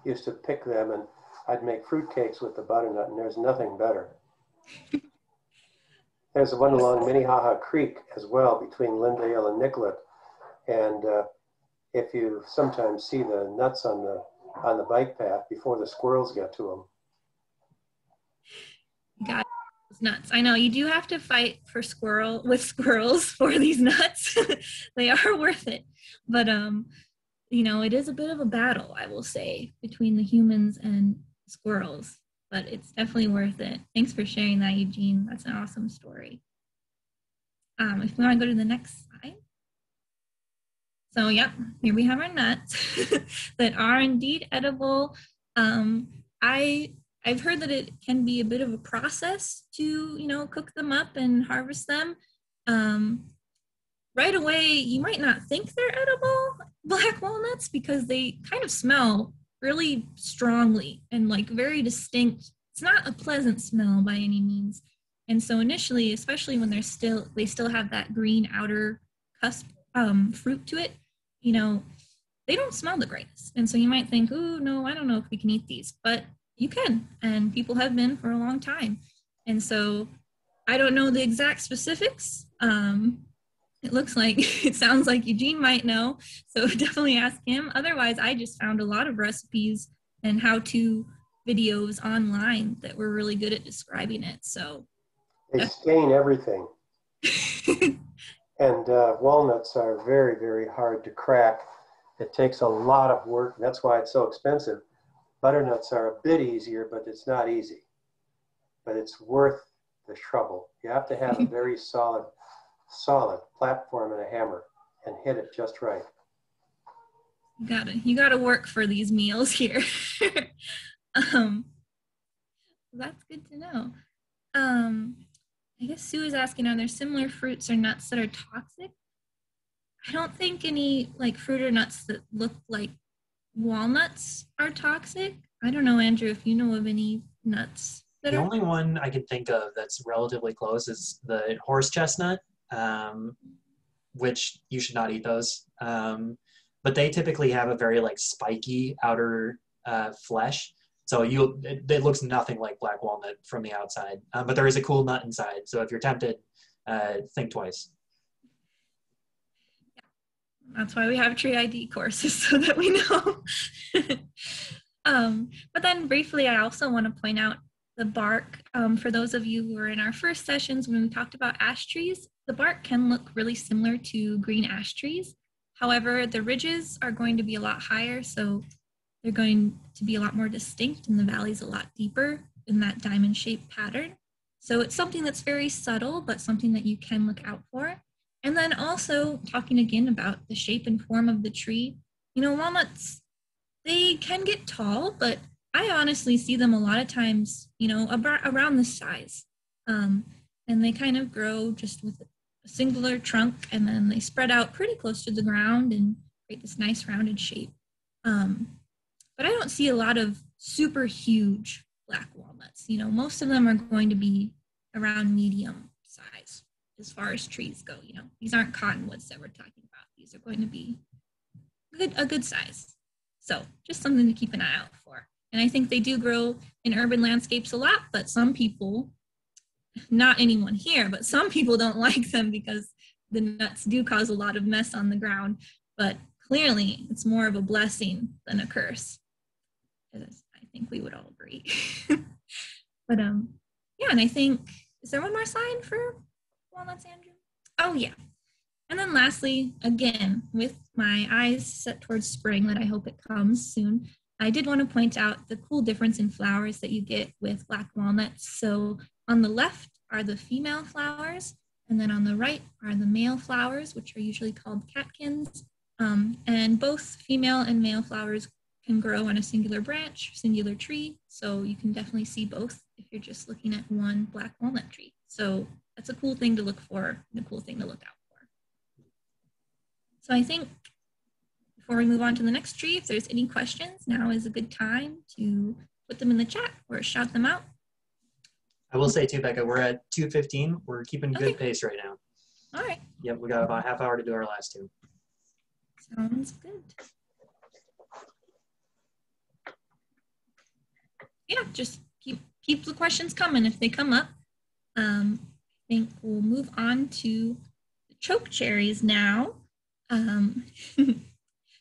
used to pick them, and I'd make fruitcakes with the butternut, and there's nothing better. There's one along Minnehaha Creek as well, between Lindale and Nicollet. And if you sometimes see the nuts on the bike path before the squirrels get to them. Got those nuts. I know you do have to fight for squirrels for these nuts. They are worth it. But it is a bit of a battle, I will say, between the humans and squirrels. but it's definitely worth it. Thanks for sharing that, Eugene. That's an awesome story. If we want to go to the next slide. So yep, here we have our nuts that are indeed edible. I've heard that it can be a bit of a process to, cook them up and harvest them. Right away, you might not think they're edible, black walnuts, because they kind of smell really strongly and like very distinct. It's not a pleasant smell by any means. And so initially, especially when they still have that green outer cusp fruit to it, they don't smell the greatest. And so you might think, oh, no, I don't know if we can eat these, but you can, and people have been for a long time. And so I don't know the exact specifics. It sounds like Eugene might know, so definitely ask him. Otherwise, I just found a lot of recipes and how-to videos online that were really good at describing it. So they stain everything. And walnuts are very, very hard to crack. It takes a lot of work, and that's why it's so expensive. Butternuts are a bit easier, but it's not easy. But it's worth the trouble. You have to have a very solid platform and a hammer and hit it just right. You gotta work for these meals here. That's good to know. I guess Sue is asking, are there similar fruits or nuts that are toxic? I don't think any like fruit or nuts that look like walnuts are toxic. I don't know, Andrew, if you know of any nuts that The are. only one I can think of that's relatively close is the horse chestnut, which you should not eat those. But they typically have a very like spiky outer flesh. So it looks nothing like black walnut from the outside, but there is a cool nut inside. So if you're tempted, think twice. That's why we have tree ID courses, so that we know. But then briefly, I also want to point out the bark. For those of you who were in our first sessions when we talked about ash trees, the bark can look really similar to green ash trees. However, the ridges are going to be a lot higher, so they're going to be a lot more distinct, and the valley's a lot deeper in that diamond-shaped pattern. So it's something that's very subtle, but something that you can look out for. And then also talking again about the shape and form of the tree. Walnuts, they can get tall, but I honestly see them a lot of times, around this size. And they kind of grow just with a singular trunk, and then they spread out pretty close to the ground and create this nice rounded shape. But I don't see a lot of super huge black walnuts. Most of them are going to be around medium size as far as trees go. These aren't cottonwoods that we're talking about. These are going to be a good size. So just something to keep an eye out for. And I think they do grow in urban landscapes a lot, but some people, not anyone here, but some people don't like them because the nuts do cause a lot of mess on the ground. But clearly it's more of a blessing than a curse. I think we would all agree. But yeah, and I think, is there one more slide for walnuts, Andrew? Oh yeah. And then lastly, again, with my eyes set towards spring, that I hope it comes soon, I did want to point out the cool difference in flowers that you get with black walnuts. So on the left are the female flowers, and then on the right are the male flowers, which are usually called catkins. And both female and male flowers can grow on a singular branch, singular tree. So you can definitely see both if you're just looking at one black walnut tree. So that's a cool thing to look for and a cool thing to look out for. So I think before we move on to the next tree, if there's any questions, now is a good time to put them in the chat or shout them out. I will say too, Becca, we're at 2:15. We're keeping good pace right now. All right. Yep, we got about a half hour to do our last two. Sounds good. Yeah, just keep the questions coming if they come up. I think we'll move on to the choke cherries now.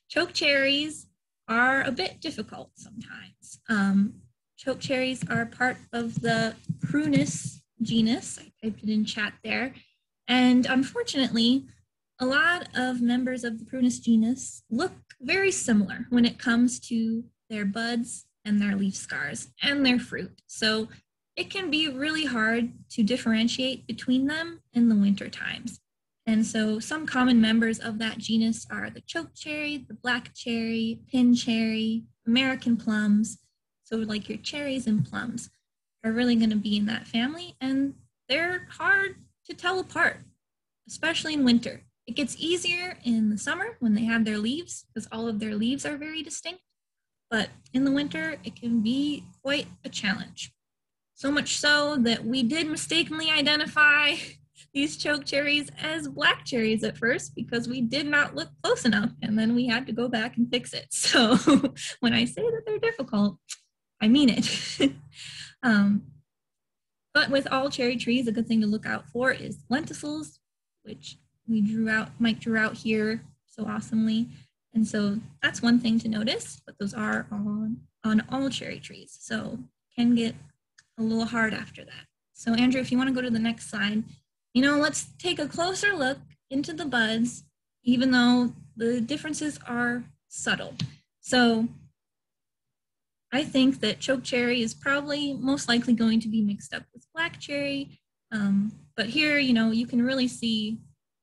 Choke cherries are a bit difficult sometimes. Choke cherries are part of the Prunus genus. I typed it in chat there. And unfortunately, a lot of members of the Prunus genus look very similar when it comes to their buds and their leaf scars and their fruit. So it can be really hard to differentiate between them in the winter times. And so some common members of that genus are the chokecherry, the black cherry, pin cherry, American plums. So like your cherries and plums are really going to be in that family, and they're hard to tell apart, especially in winter. It gets easier in the summer when they have their leaves, because all of their leaves are very distinct. But in the winter, it can be quite a challenge. So much so that we did mistakenly identify these chokecherries as black cherries at first because we did not look close enough, and then we had to go back and fix it. So when I say that they're difficult, I mean it. But with all cherry trees, a good thing to look out for is lenticels, which Mike drew out here so awesomely. And so that's one thing to notice, but those are on all cherry trees. So can get a little hard after that. So Andrew, if you want to go to the next slide, let's take a closer look into the buds, even though the differences are subtle. So I think that chokecherry is probably most likely going to be mixed up with black cherry. But here, you can really see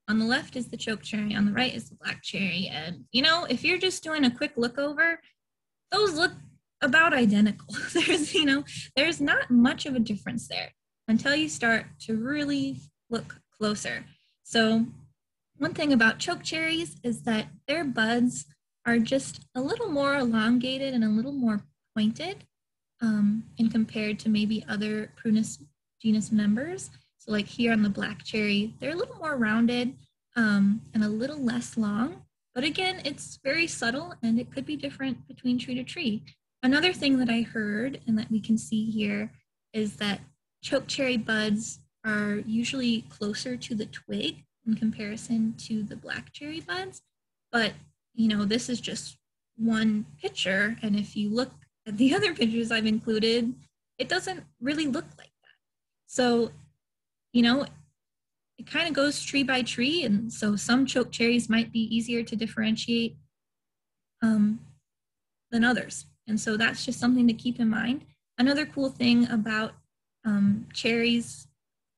on the left is the chokecherry, on the right is the black cherry. And, if you're just doing a quick look over, those look about identical. There's not much of a difference there until you start to really look closer. So one thing about chokecherries is that their buds are just a little more elongated and a little more pointed and compared to maybe other Prunus genus members. So like here on the black cherry, they're a little more rounded and a little less long. But again, it's very subtle and it could be different between tree to tree. Another thing that I heard and that we can see here is that chokecherry buds are usually closer to the twig in comparison to the black cherry buds. But, this is just one picture. And if you look at the other pictures I've included, it doesn't really look like that. So, it kind of goes tree by tree. And so some chokecherries might be easier to differentiate than others. And so that's just something to keep in mind. Another cool thing about cherries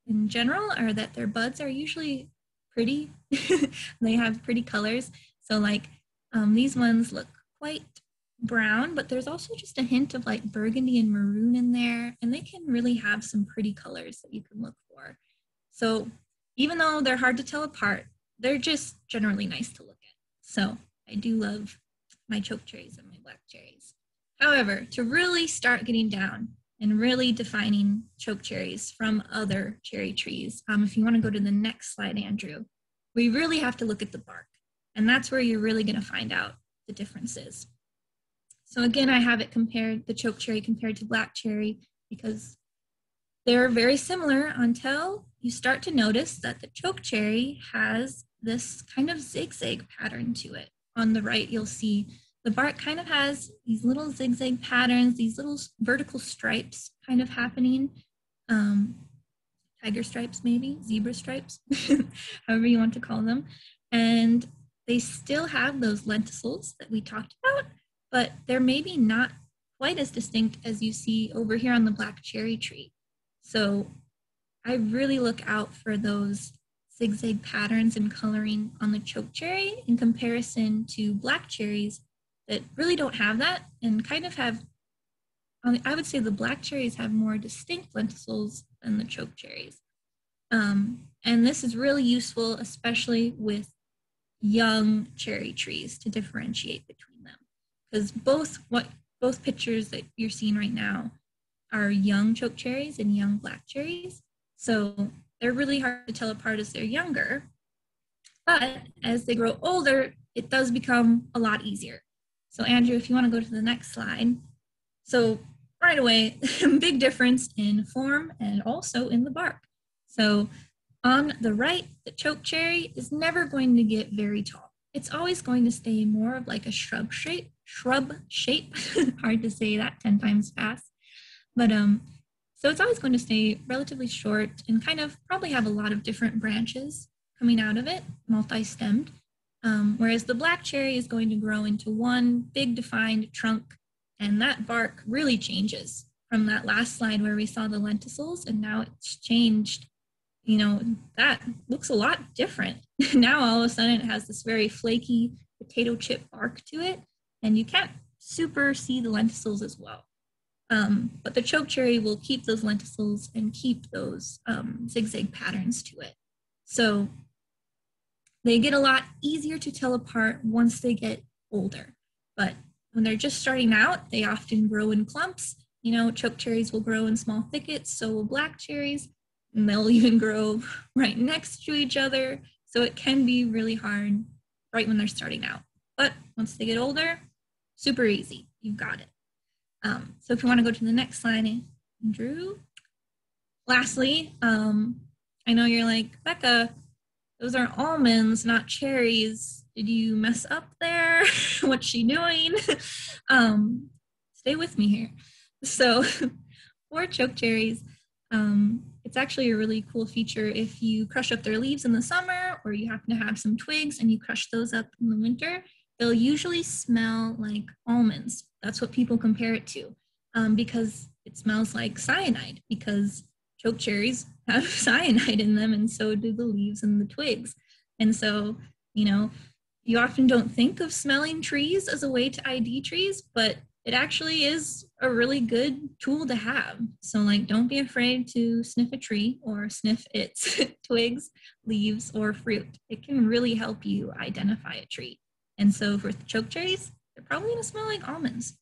in general are that their buds are usually pretty. They have pretty colors. So like these ones look quite brown, but there's also just a hint of like burgundy and maroon in there. And they can really have some pretty colors that you can look for. So even though they're hard to tell apart, they're just generally nice to look at. So I do love my chokecherries and my black cherries. However, to really start getting down and really defining chokecherries from other cherry trees, if you want to go to the next slide, Andrew, we really have to look at the bark. And that's where you're really going to find out the differences. So again, I have it compared, the chokecherry compared to black cherry, because they're very similar until you start to notice that the chokecherry has this kind of zigzag pattern to it. On the right, you'll see the bark kind of has these little zigzag patterns, these little vertical stripes kind of happening. Tiger stripes, maybe, zebra stripes, however you want to call them. And they still have those lenticels that we talked about, but they're maybe not quite as distinct as you see over here on the black cherry tree. So I really look out for those zigzag patterns and coloring on the chokecherry in comparison to black cherries that really don't have that and kind of have, I would say the black cherries have more distinct lenticels than the chokecherries. And this is really useful, especially with young cherry trees, to differentiate between them. Because both pictures that you're seeing right now are young chokecherries and young black cherries. So they're really hard to tell apart as they're younger. But as they grow older, it does become a lot easier. So Andrew, if you want to go to the next slide. So right away, big difference in form and also in the bark. So on the right, the chokecherry is never going to get very tall. It's always going to stay more of like a shrub shape, hard to say that 10 times fast. But so it's always going to stay relatively short and kind of probably have a lot of different branches coming out of it, multi-stemmed. Whereas the black cherry is going to grow into one big defined trunk, And that bark really changes from that last slide where we saw the lenticels, and now it's changed. You know, that looks a lot different. Now all of a sudden it has this very flaky potato chip bark to it, and you can't super see the lenticels as well. But the chokecherry will keep those lenticels and keep those zigzag patterns to it. So they get a lot easier to tell apart once they get older. But when they're just starting out, they often grow in clumps. You know, chokecherries will grow in small thickets, so will black cherries, and they'll even grow right next to each other. So it can be really hard right when they're starting out. But once they get older, super easy. You've got it. So if you want to go to the next slide, Andrew. Lastly, I know you're like, Becca, those are almonds, not cherries. Did you mess up there? What's she doing? Stay with me here. So for chokecherries, it's actually a really cool feature if you crush up their leaves in the summer, or you happen to have some twigs and you crush those up in the winter. They'll usually smell like almonds. That's what people compare it to, because it smells like cyanide, because chokecherries have cyanide in them, and so do the leaves and the twigs. And so, you know, you often don't think of smelling trees as a way to ID trees, but it actually is a really good tool to have. So like, don't be afraid to sniff a tree or sniff its twigs, leaves, or fruit. It can really help you identify a tree. And so for chokecherries, they're probably gonna smell like almonds.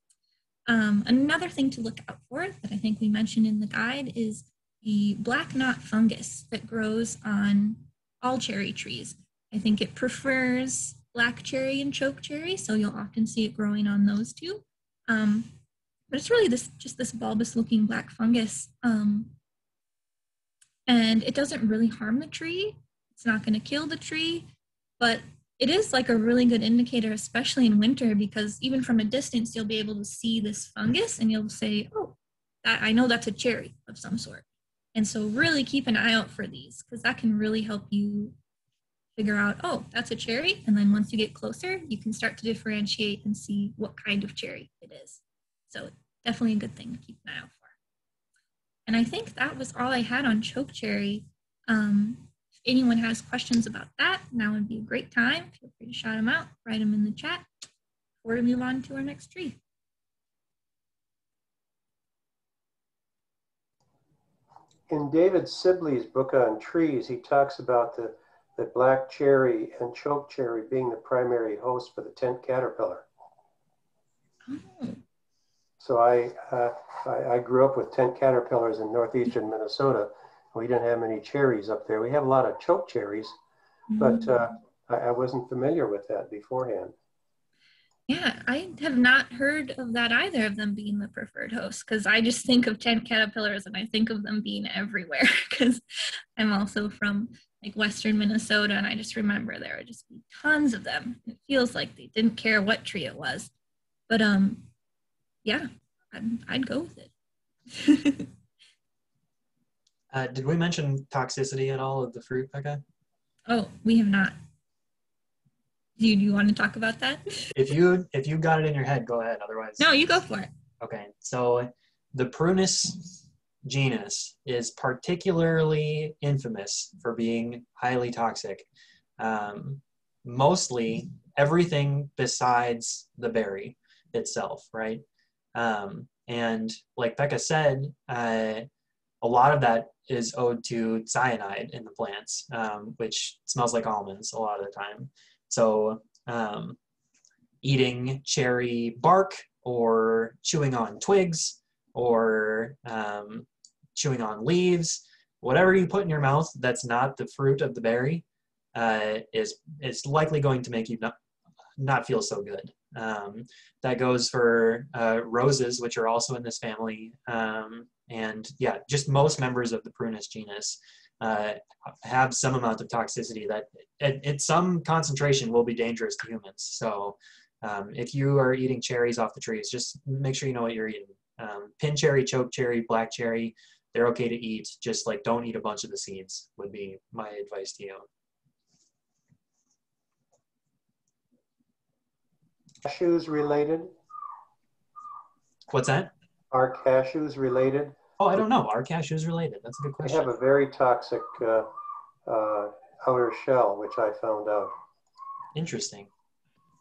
Another thing to look out for that I think we mentioned in the guide is the black knot fungus that grows on all cherry trees. I think it prefers black cherry and chokecherry, so you'll often see it growing on those two. But it's really just this bulbous looking black fungus. And it doesn't really harm the tree. It's not gonna kill the tree, but it is like a really good indicator, especially in winter, because even from a distance, you'll be able to see this fungus and you'll say, oh, I know that's a cherry of some sort. And so really keep an eye out for these, because that can really help you figure out, oh, that's a cherry. And then once you get closer, you can start to differentiate and see what kind of cherry it is. So definitely a good thing to keep an eye out for. And I think that was all I had on chokecherry. If anyone has questions about that, now would be a great time. Feel free to shout them out, write them in the chat, before we move on to our next tree. In David Sibley's book on trees, he talks about the black cherry and chokecherry being the primary host for the tent caterpillar. Oh. So I grew up with tent caterpillars in northeastern Minnesota. We didn't have many cherries up there. We have a lot of chokecherries, but I wasn't familiar with that beforehand. Yeah, I have not heard of that either, of them being the preferred host, because I just think of tent caterpillars and I think of them being everywhere, because I'm also from like western Minnesota, and I just remember there would just be tons of them. It feels like they didn't care what tree it was. But yeah, I'd go with it. Did we mention toxicity at all of the fruit, Becca? Oh, we have not. Do you want to talk about that? If you got it in your head, go ahead. Otherwise, no, you go for it. Okay, so the Prunus genus is particularly infamous for being highly toxic. Mostly everything besides the berry itself, right? And like Becca said, a lot of that is owed to cyanide in the plants, which smells like almonds a lot of the time. So eating cherry bark or chewing on twigs or chewing on leaves, whatever you put in your mouth that's not the fruit of the berry is likely going to make you not feel so good. That goes for roses, which are also in this family. And yeah, just most members of the Prunus genus have some amount of toxicity that at some concentration will be dangerous to humans. So if you are eating cherries off the trees, just make sure you know what you're eating. Pin cherry, choke cherry, black cherry, they're okay to eat. Just like don't eat a bunch of the seeds would be my advice to you. Cashews related? What's that? Are cashews related? Oh, I don't know. Are cashews related? That's a good They question. have a very toxic outer shell, which I found out. Interesting.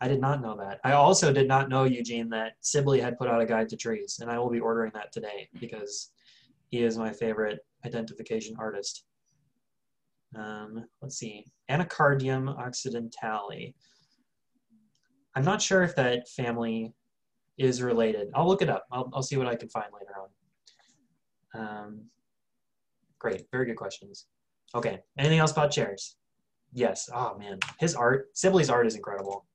I did not know that. I also did not know, Eugene, that Sibley had put out a guide to trees, and I will be ordering that today because he is my favorite identification artist. Let's see. Anacardium occidentale. I'm not sure if that family is related. I'll look it up. I'll see what I can find later on. Great. Very good questions. Okay. Anything else about chairs? Yes. Oh, man. His art, Sibley's art is incredible.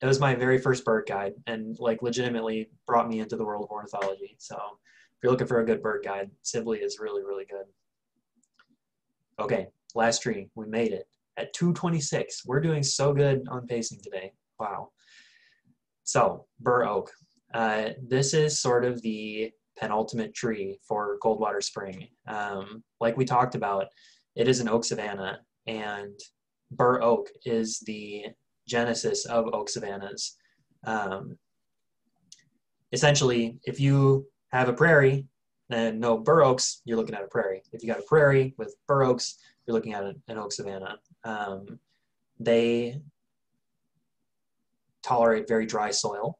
It was my very first bird guide and like legitimately brought me into the world of ornithology. So if you're looking for a good bird guide, Sibley is really, really good. Okay, last tree, we made it at 226. We're doing so good on pacing today. Wow. So bur oak. This is sort of the penultimate tree for Coldwater Spring. Like we talked about, it is an oak savanna, and bur oak is the genesis of oak savannas. Essentially, if you have a prairie and no bur oaks, you're looking at a prairie. If you got a prairie with bur oaks, you're looking at an oak savanna. They tolerate very dry soil.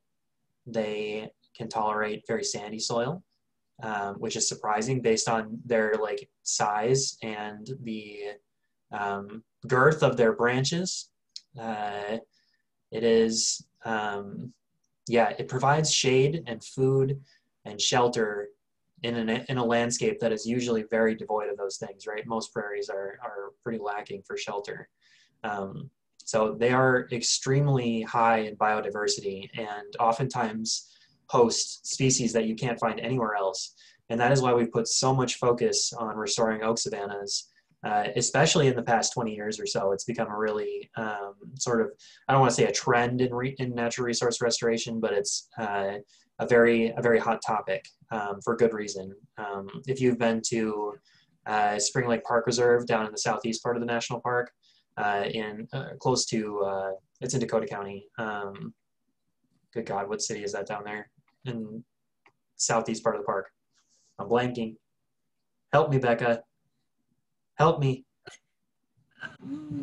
They can tolerate very sandy soil, which is surprising based on their like size and the girth of their branches. It is, it provides shade and food and shelter in a landscape that is usually very devoid of those things, right? Most prairies are pretty lacking for shelter. So they are extremely high in biodiversity and oftentimes host species that you can't find anywhere else. And that is why we put so much focus on restoring oak savannas, especially in the past 20 years or so. It's become a really sort of, I don't want to say a trend in natural resource restoration, but it's a very hot topic for good reason. If you've been to Spring Lake Park Reserve down in the southeast part of the national park, close to, it's in Dakota County. Good God, what city is that down there? In southeast part of the park. I'm blanking. Help me, Becca. Help me.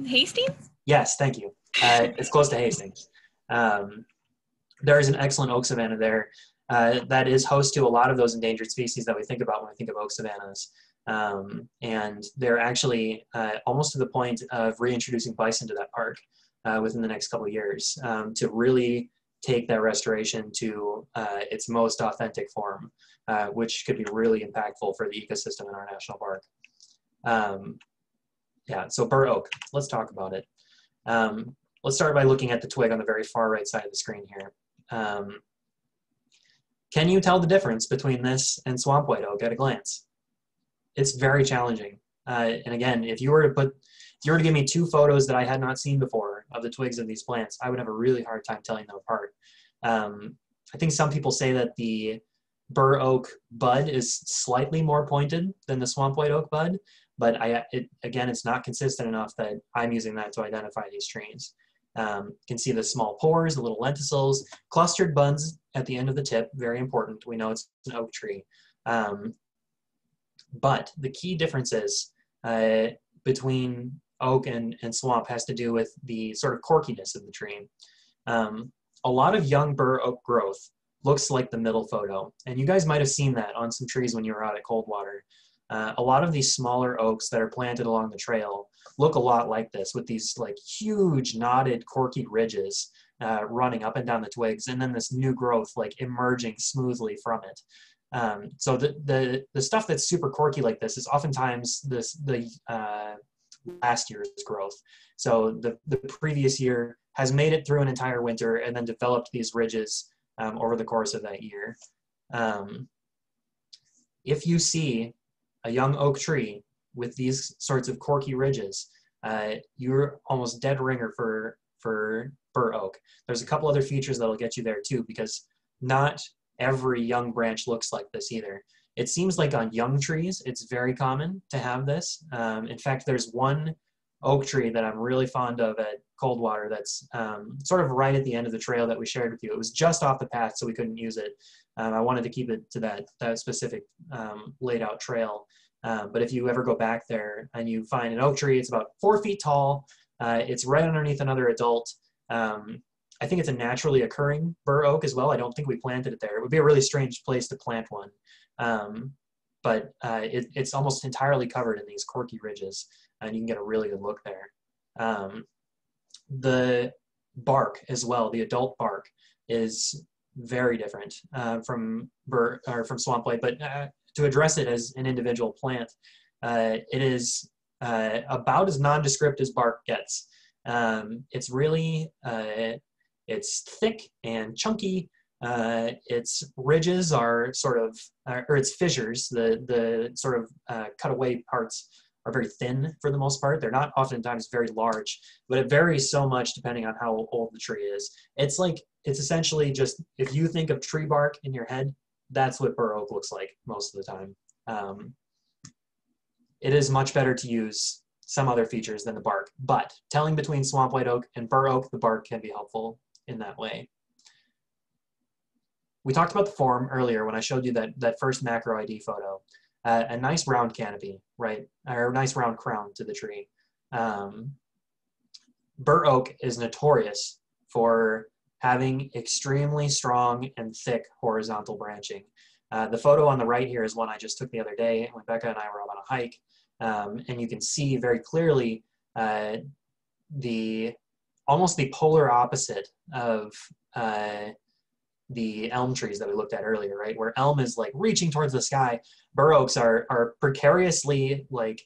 Hastings? Yes, thank you. It's close to Hastings. There is an excellent oak savanna there that is host to a lot of those endangered species that we think about when we think of oak savannas. And they're actually almost to the point of reintroducing bison to that park within the next couple of years to really take that restoration to its most authentic form, which could be really impactful for the ecosystem in our national park. So bur oak, let's talk about it. Let's start by looking at the twig on the very far right side of the screen here. Can you tell the difference between this and swamp white oak at a glance? It's very challenging. And again, if you were to give me two photos that I had not seen before of the twigs of these plants, I would have a really hard time telling them apart. I think some people say that the bur oak bud is slightly more pointed than the swamp white oak bud, but again, it's not consistent enough that I'm using that to identify these trees. You can see the small pores, the little lenticels, clustered buds at the end of the tip, very important. We know it's an oak tree. But the key differences between oak and swamp has to do with the sort of corkiness of the tree. A lot of young bur oak growth looks like the middle photo, and you guys might have seen that on some trees when you were out at Coldwater. A lot of these smaller oaks that are planted along the trail look a lot like this, with these like huge knotted corky ridges running up and down the twigs, and then this new growth like emerging smoothly from it. So the stuff that's super corky like this is oftentimes the last year's growth. So the previous year has made it through an entire winter and then developed these ridges over the course of that year. If you see a young oak tree with these sorts of corky ridges, you're almost dead ringer for bur oak. There's a couple other features that'll get you there too, because not every young branch looks like this either. It seems like on young trees, it's very common to have this. In fact, there's one oak tree that I'm really fond of at Coldwater that's sort of right at the end of the trail that we shared with you. It was just off the path, so we couldn't use it. I wanted to keep it to that specific laid out trail. But if you ever go back there and you find an oak tree, it's about 4 feet tall. It's right underneath another adult. I think it's a naturally occurring bur oak as well. I don't think we planted it there. It would be a really strange place to plant one. But it's almost entirely covered in these corky ridges, and you can get a really good look there. The bark as well, the adult bark, is very different from swampweed, but to address it as an individual plant, it is about as nondescript as bark gets. It's really, it's thick and chunky. Its ridges are sort of, or its fissures, the sort of cutaway parts are very thin for the most part. They're not oftentimes very large, but it varies so much depending on how old the tree is. It's essentially just, if you think of tree bark in your head, that's what bur oak looks like most of the time. It is much better to use some other features than the bark, but telling between swamp white oak and bur oak, the bark can be helpful in that way. We talked about the form earlier when I showed you that first macro ID photo. A nice round canopy, right? Or a nice round crown to the tree. Bur oak is notorious for having extremely strong and thick horizontal branching. The photo on the right here is one I just took the other day when Becca and I were out on a hike. And you can see very clearly almost the polar opposite of the elm trees that we looked at earlier, right? Where elm is like reaching towards the sky, bur oaks are precariously like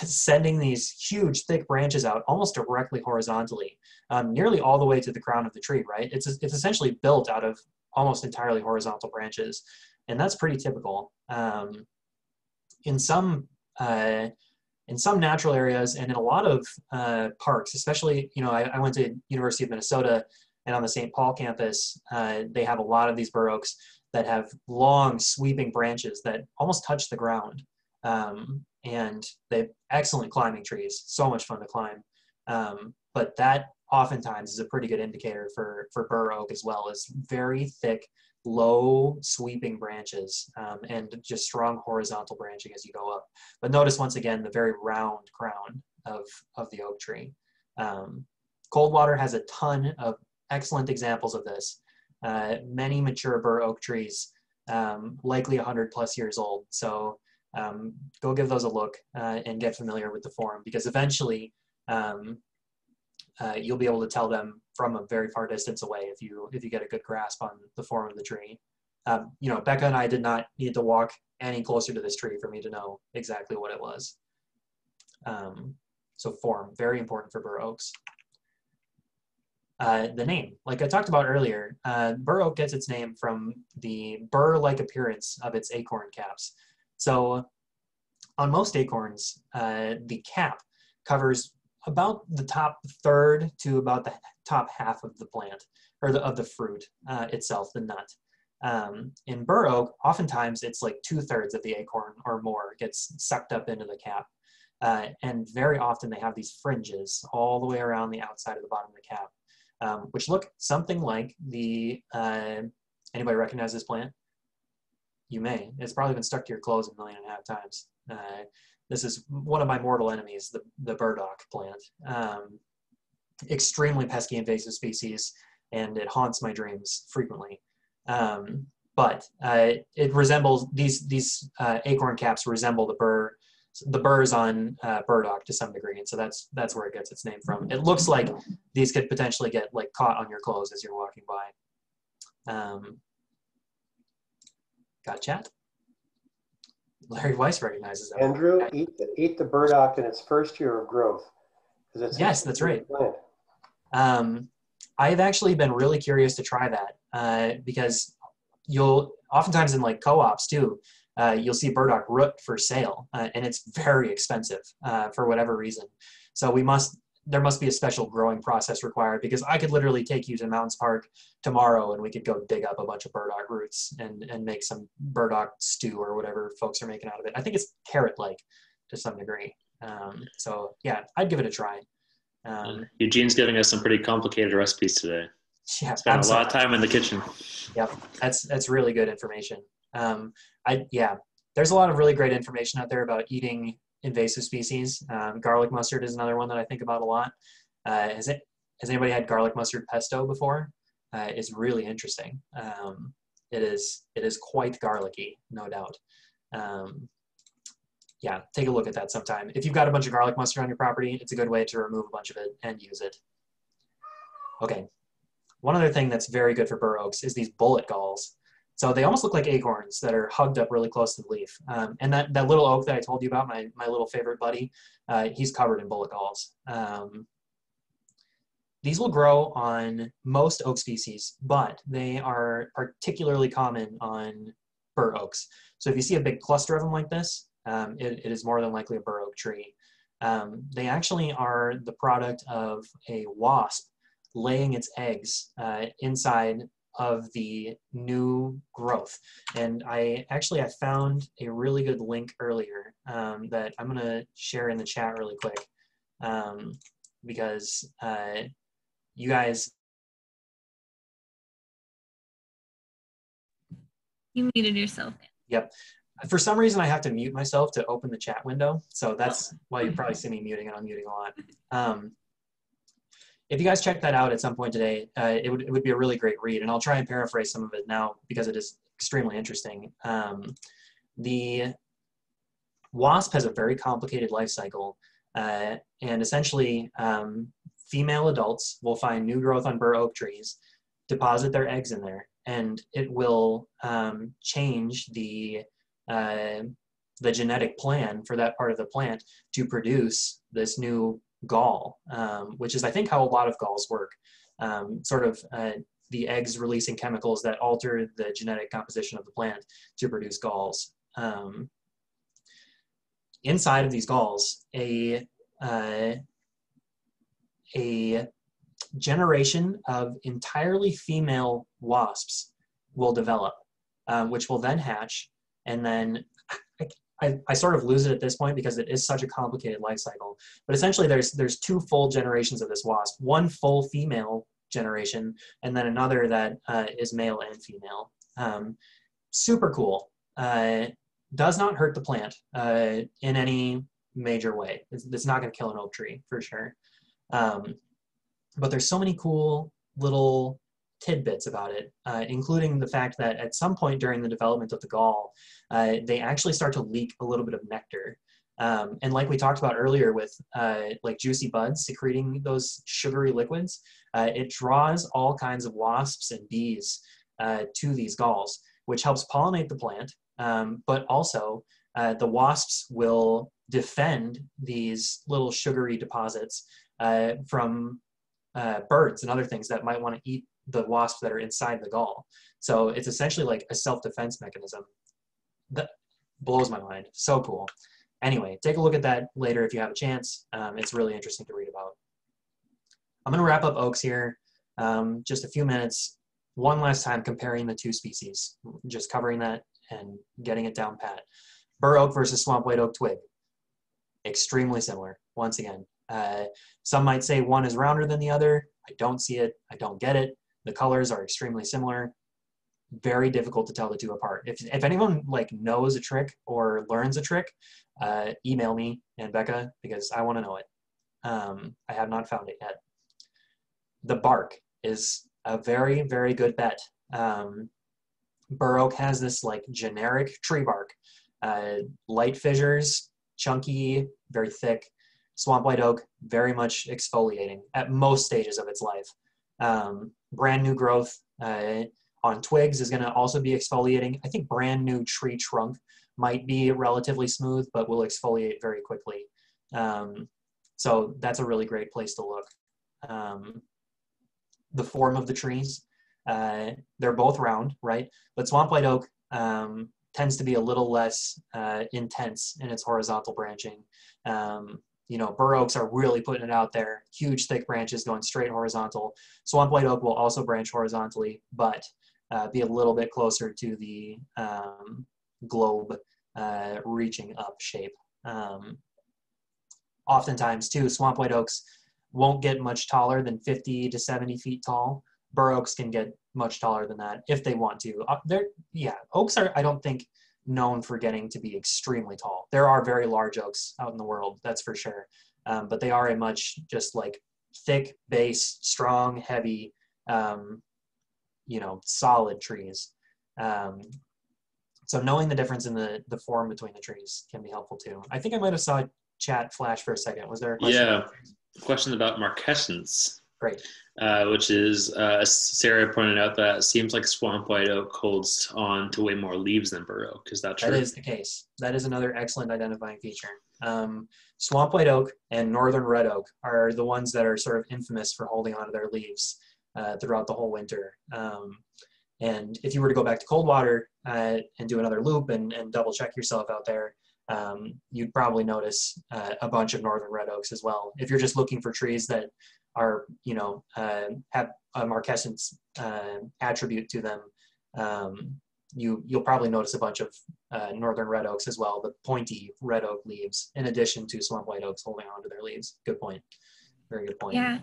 sending these huge thick branches out almost directly horizontally, nearly all the way to the crown of the tree, right? It's essentially built out of almost entirely horizontal branches, and that's pretty typical. In some natural areas and in a lot of parks, especially, I went to University of Minnesota, and on the St. Paul campus, they have a lot of these bur oaks that have long sweeping branches that almost touch the ground. And they have excellent climbing trees, so much fun to climb. But that oftentimes is a pretty good indicator for bur oak as well, as very thick, low sweeping branches and just strong horizontal branching as you go up. But notice once again the very round crown of the oak tree. Coldwater has a ton of excellent examples of this. Many mature bur oak trees, likely 100+ years old. So go give those a look and get familiar with the form, because eventually you'll be able to tell them from a very far distance away if you get a good grasp on the form of the tree. Becca and I did not need to walk any closer to this tree for me to know exactly what it was. So form, very important for bur oaks. The name, like I talked about earlier, bur oak gets its name from the burr-like appearance of its acorn caps. So on most acorns, the cap covers about the top third to about the top half of the plant, or of the fruit itself, the nut. In bur oak, oftentimes it's like 2/3 of the acorn or more gets sucked up into the cap. And very often they have these fringes all the way around the outside of the bottom of the cap. Which look something like the, anybody recognize this plant? You may. It's probably been stuck to your clothes 1.5 million times. This is one of my mortal enemies, the burdock plant. Extremely pesky invasive species, and it haunts my dreams frequently. But it resembles, these acorn caps resemble the burrs on burdock to some degree, and so that's where it gets its name from. It looks like these could potentially get like caught on your clothes as you're walking by. Got chat? Larry Weiss recognizes that. Andrew, eat the burdock in its first year of growth. Yes, that's right. I've actually been really curious to try that because you'll oftentimes in like co-ops too, you'll see burdock root for sale, and it's very expensive for whatever reason. So there must be a special growing process required, because I could literally take you to Mountains Park tomorrow and we could go dig up a bunch of burdock roots and make some burdock stew or whatever folks are making out of it. I think it's carrot-like to some degree. So yeah, I'd give it a try. Eugene's giving us some pretty complicated recipes today. Yeah, Spent a lot of time in the kitchen. Yep, that's really good information. There's a lot of really great information out there about eating invasive species. Garlic mustard is another one that I think about a lot. Has anybody had garlic mustard pesto before? It's really interesting. It is quite garlicky, no doubt. Yeah, take a look at that sometime. If you've got a bunch of garlic mustard on your property, it's a good way to remove a bunch of it and use it. Okay, one other thing that's very good for bur oaks is these bullet galls. So they almost look like acorns that are hugged up really close to the leaf. And that little oak that I told you about, my little favorite buddy, he's covered in bullet galls. These will grow on most oak species, but they are particularly common on bur oaks. So if you see a big cluster of them like this, it is more than likely a bur oak tree. They actually are the product of a wasp laying its eggs inside of the new growth. And I found a really good link earlier that I'm gonna share in the chat really quick because you guys. You muted yourself. Yep. For some reason, I have to mute myself to open the chat window. So that's why you probably see me muting and unmuting a lot. If you guys check that out at some point today, it would be a really great read. And I'll try and paraphrase some of it now because it is extremely interesting. The wasp has a very complicated life cycle. And essentially, female adults will find new growth on bur oak trees, deposit their eggs in there, and it will change the genetic plan for that part of the plant to produce this new gall, which is, I think, how a lot of galls work. The eggs releasing chemicals that alter the genetic composition of the plant to produce galls. Inside of these galls, a generation of entirely female wasps will develop, which will then hatch, and then I sort of lose it at this point because it is such a complicated life cycle. But essentially, there's two full generations of this wasp, one full female generation, and then another that is male and female. Super cool. Does not hurt the plant in any major way. It's not going to kill an oak tree for sure. But there's so many cool little tidbits about it, including the fact that at some point during the development of the gall, they actually start to leak a little bit of nectar. And like we talked about earlier with like juicy buds secreting those sugary liquids, it draws all kinds of wasps and bees to these galls, which helps pollinate the plant, but also the wasps will defend these little sugary deposits from birds and other things that might want to eat the wasps that are inside the gall. So it's essentially like a self-defense mechanism. That blows my mind. So cool. Anyway, take a look at that later if you have a chance. It's really interesting to read about. I'm going to wrap up oaks here. Just a few minutes. One last time comparing the two species. Just covering that and getting it down pat. Bur oak versus swamp white oak twig. Extremely similar, once again. Some might say one is rounder than the other. I don't see it. I don't get it. The colors are extremely similar. Very difficult to tell the two apart. If anyone like knows a trick or learns a trick, email me and Becca because I want to know it. I have not found it yet. The bark is a very, very good bet. Bur oak has this like generic tree bark, light fissures, chunky, very thick. Swamp white oak, very much exfoliating at most stages of its life. Brand new growth on twigs is going to also be exfoliating. I think brand new tree trunk might be relatively smooth, but will exfoliate very quickly. So that's a really great place to look. The form of the trees, they're both round, right? But swamp white oak tends to be a little less intense in its horizontal branching. You know, bur oaks are really putting it out there. Huge, thick branches going straight horizontal. Swamp white oak will also branch horizontally, but be a little bit closer to the globe reaching up shape. oftentimes too, swamp white oaks won't get much taller than 50 to 70 feet tall. Bur oaks can get much taller than that if they want to. Oaks are, I don't think, known for getting to be extremely tall. There are very large oaks out in the world, that's for sure. But they are a much just like thick base, strong, heavy, solid trees. So knowing the difference in the form between the trees can be helpful too. I think I might have saw chat flash for a second. Was there a question? Yeah, question about marquescence. Great. Which is, Sarah pointed out that it seems like swamp white oak holds on to way more leaves than bur oak. Is that true? That is the case. That is another excellent identifying feature. Swamp white oak and northern red oak are the ones that are sort of infamous for holding onto their leaves throughout the whole winter. And if you were to go back to Coldwater and do another loop and double check yourself out there, you'd probably notice a bunch of northern red oaks as well. If you're just looking for trees that are, have a marquescence attribute to them, you'll probably notice a bunch of northern red oaks as well, the pointy red oak leaves, in addition to swamp white oaks holding on to their leaves. Good point. Very good point. Yeah.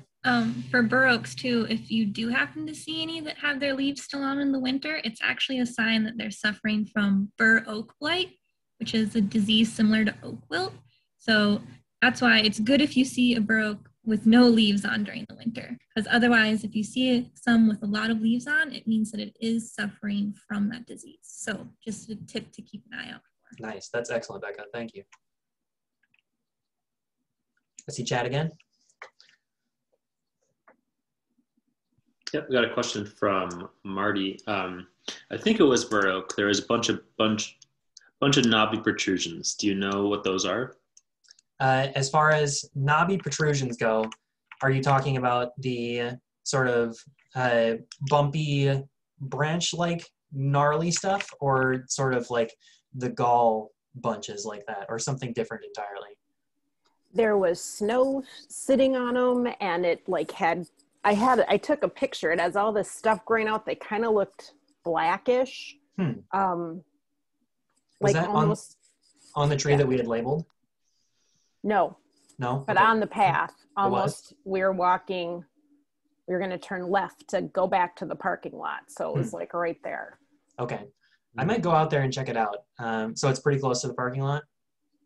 For bur oaks too, if you do happen to see any that have their leaves still on in the winter, it's actually a sign that they're suffering from bur oak blight, which is a disease similar to oak wilt. So that's why it's good if you see a bur oak with no leaves on during the winter, because otherwise if you see some with a lot of leaves on, it means that it is suffering from that disease. So just a tip to keep an eye out for. Nice. That's excellent, Becca. Thank you. I see chat again. Yep, we got a question from Marty. I think it was bur oak. There was a bunch of knobby protrusions. Do you know what those are? As far as knobby protrusions go, are you talking about the sort of bumpy branch-like gnarly stuff, or sort of like the gall bunches like that, or something different entirely? There was snow sitting on them, and it like I took a picture. It has all this stuff growing out. They kind of looked blackish. Was like that almost on the tree that we had labeled? No, No, but okay. on the path, almost we were walking. We were going to turn left to go back to the parking lot, so it was like right there. Okay, I might go out there and check it out. So it's pretty close to the parking lot.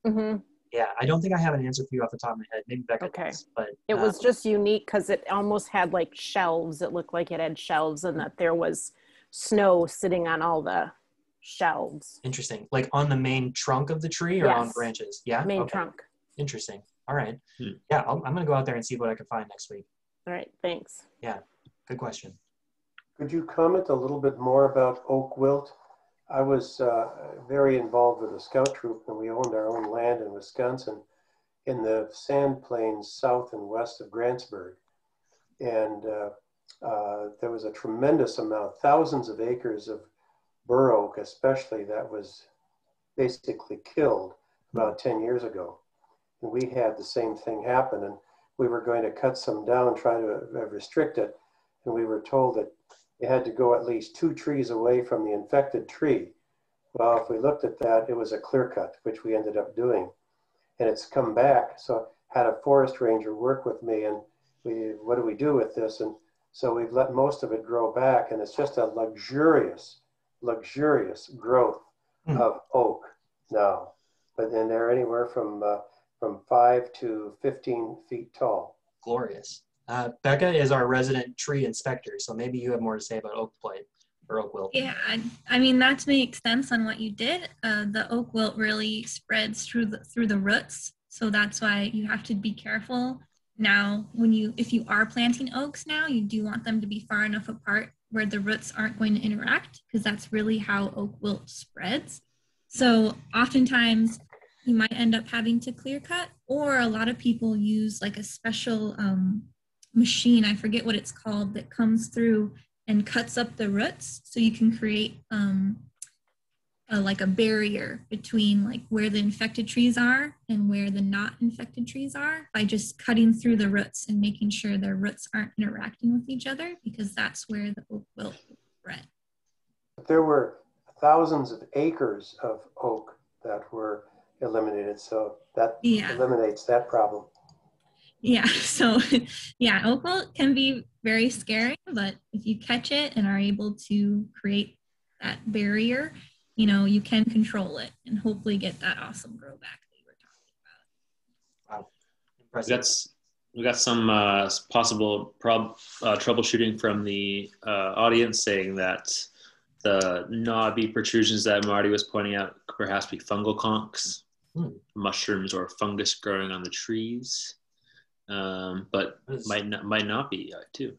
Mm-hmm. Yeah, I don't think I have an answer for you off the top of my head. Maybe Becca does, but it was just unique because it almost had like shelves. It looked like it had shelves, and that there was snow sitting on all the shelves. Interesting. Like on the main trunk of the tree, or Yes. on branches? Yeah, Main okay. trunk. Interesting. All right. Yeah, I'm going to go out there and see what I can find next week. All right, thanks. Yeah, good question. Could you comment a little bit more about oak wilt? I was very involved with the scout troop, and we owned our own land in Wisconsin in the sand plains south and west of Grantsburg. And there was a tremendous amount, thousands of acres of bur oak especially, that was basically killed about 10 years ago. And we had the same thing happen, and we were going to cut some down, try to restrict it, and we were told that you had to go at least 2 trees away from the infected tree. Well, if we looked at that, it was a clear cut, which we ended up doing. And it's come back, so I had a forest ranger work with me, and what do we do with this? And so we've let most of it grow back, and it's just a luxurious growth of oak now. But then they're anywhere from 5 to 15 feet tall. Glorious. Becca is our resident tree inspector, so maybe you have more to say about oak blight or oak wilt. Yeah, I mean, not to make sense on what you did. The oak wilt really spreads through the roots, so that's why you have to be careful. Now, if you are planting oaks now, you do want them to be far enough apart where the roots aren't going to interact, because that's really how oak wilt spreads. So oftentimes you might end up having to clear cut, or a lot of people use like a special machine, I forget what it's called, that comes through and cuts up the roots, so you can create like a barrier between like where the infected trees are and where the not infected trees are, by just cutting through the roots and making sure their roots aren't interacting with each other, because that's where the oak wilt will spread. There were thousands of acres of oak that were eliminated. So that Yeah. eliminates that problem. Yeah, so yeah, oak wilt can be very scary, but if you catch it and are able to create that barrier, you know, you can control it and hopefully get that awesome grow back that you were talking about. Wow, impressive. We got some possible troubleshooting from the audience saying that the knobby protrusions that Marty was pointing out could perhaps be fungal conchs, mushrooms or fungus growing on the trees. But might not be too.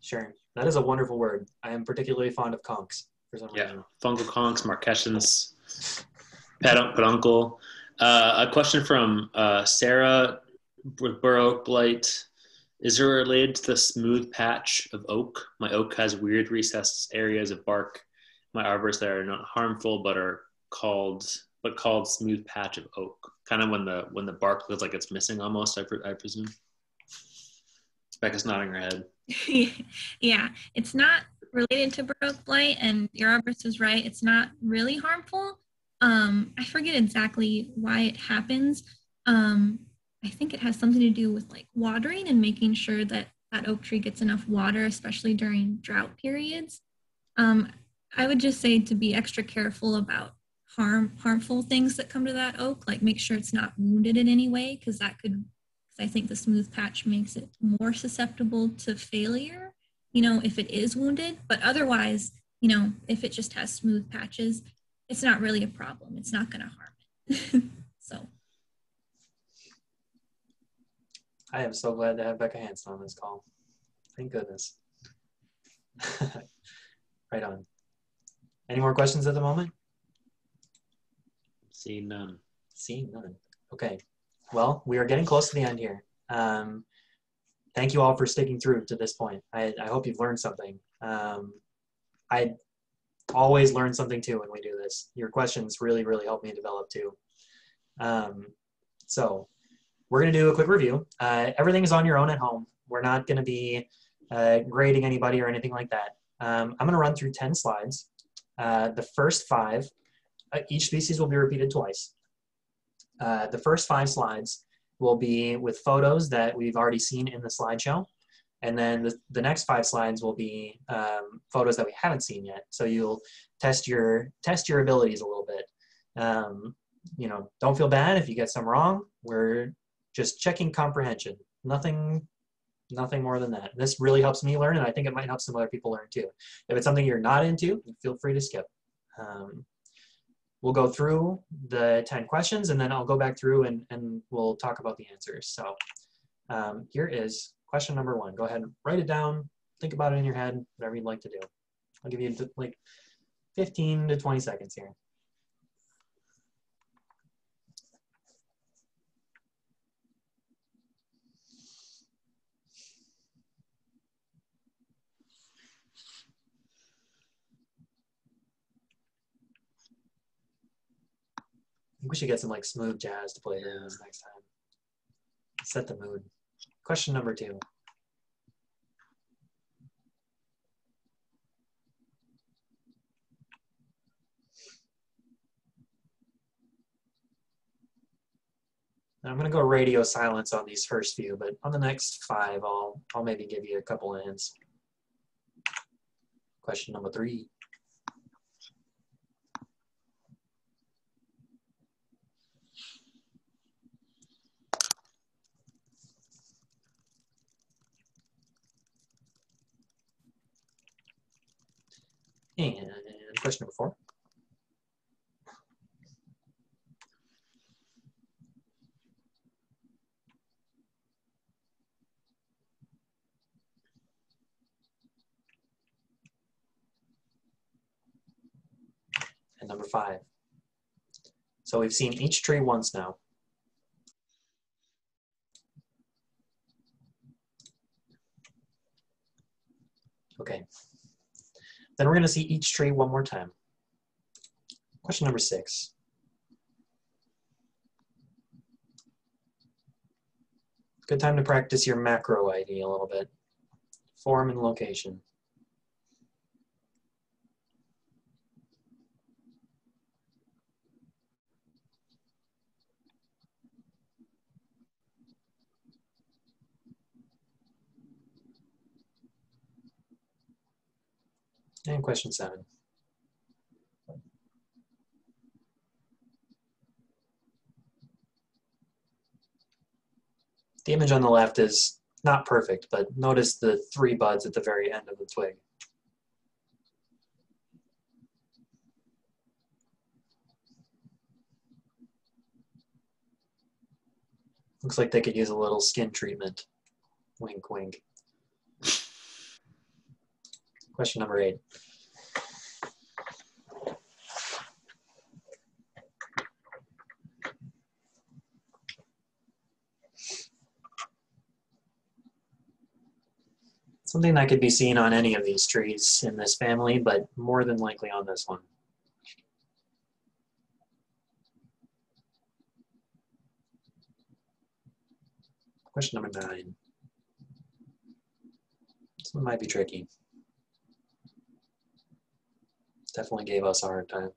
Sure, that is a wonderful word. I am particularly fond of conchs for some reason. Fungal conchs, marquescens, peduncle. A question from Sarah with bur oak blight. Is it related to the smooth patch of oak? My oak has weird recessed areas of bark. My arbors that are not harmful but are called smooth patch of oak. Kind of when the bark looks like it's missing almost. I presume. Becca's nodding her head. Yeah, it's not related to bur oak blight, and your arborist is right. It's not really harmful. I forget exactly why it happens. I think it has something to do with like watering and making sure that that oak tree gets enough water, especially during drought periods. I would just say to be extra careful about harmful things that come to that oak, like make sure it's not wounded in any way, because I think the smooth patch makes it more susceptible to failure, you know, if it is wounded. But otherwise, you know, if it just has smooth patches, it's not really a problem. It's not going to harm it. So. I am so glad to have Becca Hansen on this call. Thank goodness. Right on. Any more questions at the moment? Seeing none. Seeing none. Okay. Well, we are getting close to the end here. Thank you all for sticking through to this point. I hope you've learned something. I always learn something too when we do this. Your questions really, really help me develop too. So we're going to do a quick review. Everything is on your own at home. We're not going to be grading anybody or anything like that. I'm going to run through 10 slides. The first 5, each species will be repeated twice. The first 5 slides will be with photos that we've already seen in the slideshow. And then the next 5 slides will be photos that we haven't seen yet. So you'll test your abilities a little bit. You know, don't feel bad if you get some wrong. We're just checking comprehension. Nothing more than that. This really helps me learn, and I think it might help some other people learn too. If it's something you're not into, feel free to skip. We'll go through the 10 questions, and then I'll go back through and we'll talk about the answers. So here is question number 1. Go ahead and write it down. Think about it in your head, whatever you'd like to do. I'll give you like 15 to 20 seconds here. We should get some like smooth jazz to play during this next time. Set the mood. Question number 2. Now I'm going to go radio silence on these first few, but on the next 5, I'll maybe give you a couple of hints. Question number 3. And question number 4. And number 5. So we've seen each tree once now. Okay. Then we're going to see each tree one more time. Question number 6. Good time to practice your macro ID a little bit. Form and location. And question 7. The image on the left is not perfect, but notice the 3 buds at the very end of the twig. Looks like they could use a little skin treatment. Wink, wink. Question number 8. Something that could be seen on any of these trees in this family, but more than likely on this one. Question number 9. This one might be tricky. Definitely gave us a hard time.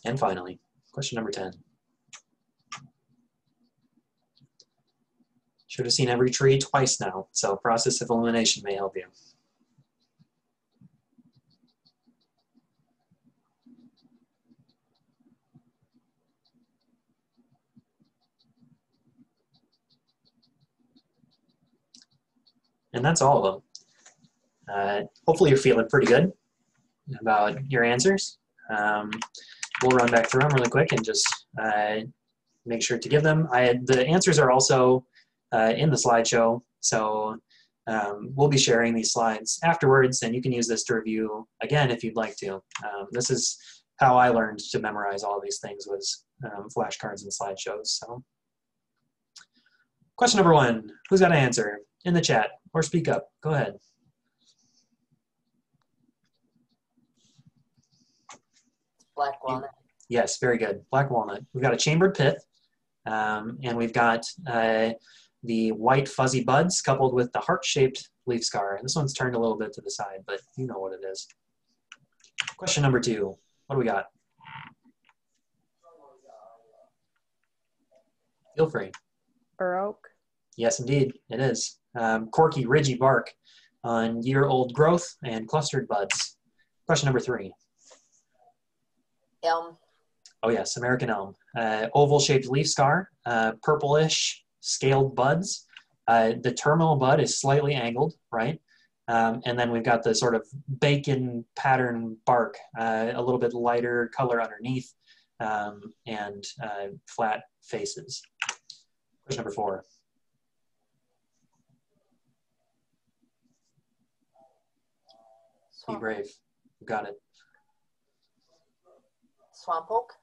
And finally, question number 10. Should have seen every tree twice now, so process of elimination may help you. And that's all of them. Hopefully you're feeling pretty good about your answers. We'll run back through them really quick and just make sure to give them. The answers are also in the slideshow, so we'll be sharing these slides afterwards, and you can use this to review again if you'd like to. This is how I learned to memorize all these things, was flashcards and slideshows. So, question number 1, who's got an answer in the chat or speak up? Go ahead. Black walnut. Yes, very good. Black walnut. We've got a chambered pith, and we've got the white fuzzy buds coupled with the heart-shaped leaf scar. This one's turned a little bit to the side, but you know what it is. Question number 2. What do we got? Feel free. Bur oak. Yes, indeed, it is. Corky, ridgy bark on year-old growth and clustered buds. Question number 3. Elm. Oh yes, American elm. Oval-shaped leaf scar, purplish scaled buds. The terminal bud is slightly angled, right? And then we've got the sort of bacon pattern bark, a little bit lighter color underneath, and flat faces. Question number 4. Be brave. You got it. Swamp oak.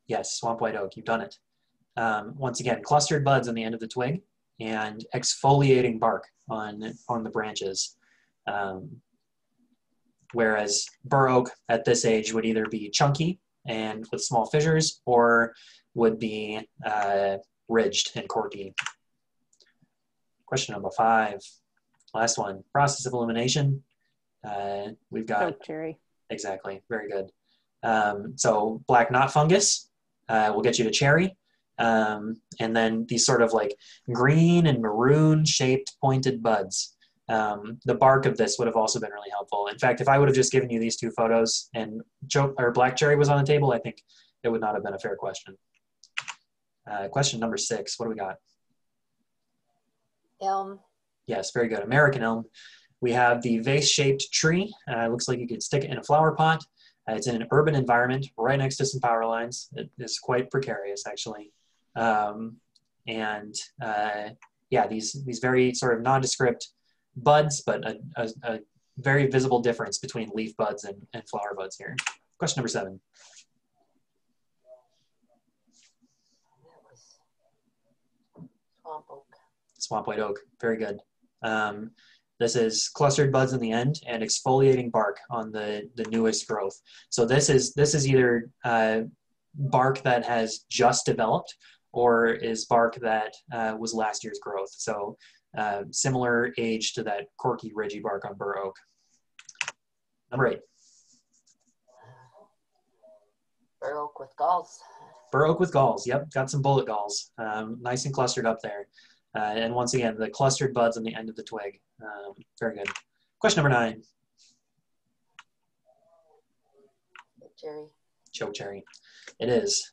Yes, swamp white oak. You've done it. Once again, clustered buds on the end of the twig and exfoliating bark on the branches. Whereas bur oak at this age would either be chunky and with small fissures, or would be ridged and corky. Question number 5. Last one. Process of elimination. We've got Choke cherry. Exactly. Very good. So black knot fungus will get you to cherry. And then these sort of like green and maroon shaped pointed buds. The bark of this would have also been really helpful. In fact, if I would have just given you these 2 photos and black cherry was on the table, I think it would not have been a fair question. Question number 6. What do we got? Elm. Yes, very good. American elm. We have the vase-shaped tree. Looks like you could stick it in a flower pot. It's in an urban environment right next to some power lines. It is quite precarious, actually. Yeah, these very sort of nondescript buds, but a very visible difference between leaf buds and flower buds here. Question number 7. Swamp oak. Swamp white oak. Very good. This is clustered buds in the end and exfoliating bark on the newest growth. So this is either bark that has just developed, or is bark that was last year's growth. So similar age to that corky, ridgy bark on bur oak. Number 8. Bur oak with galls. Bur oak with galls. Yep, got some bullet galls. Nice and clustered up there. And once again, the clustered buds on the end of the twig. Very good. Question number 9. Cherry. Chokecherry. It is.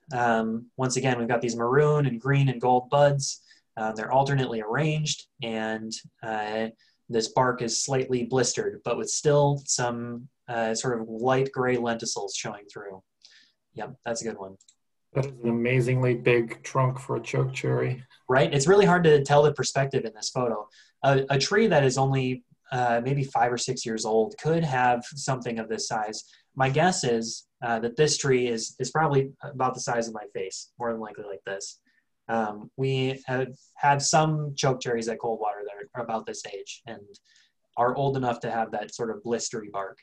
Once again, we've got these maroon and green and gold buds. They're alternately arranged, and this bark is slightly blistered, but with still some sort of light gray lenticels showing through. Yep, that's a good one. That is an amazingly big trunk for a chokecherry. Right? It's really hard to tell the perspective in this photo. A tree that is only maybe 5 or 6 years old could have something of this size. My guess is that this tree is probably about the size of my face, more than likely like this. We have had some chokecherries at Coldwater that are about this age and are old enough to have that sort of blistery bark.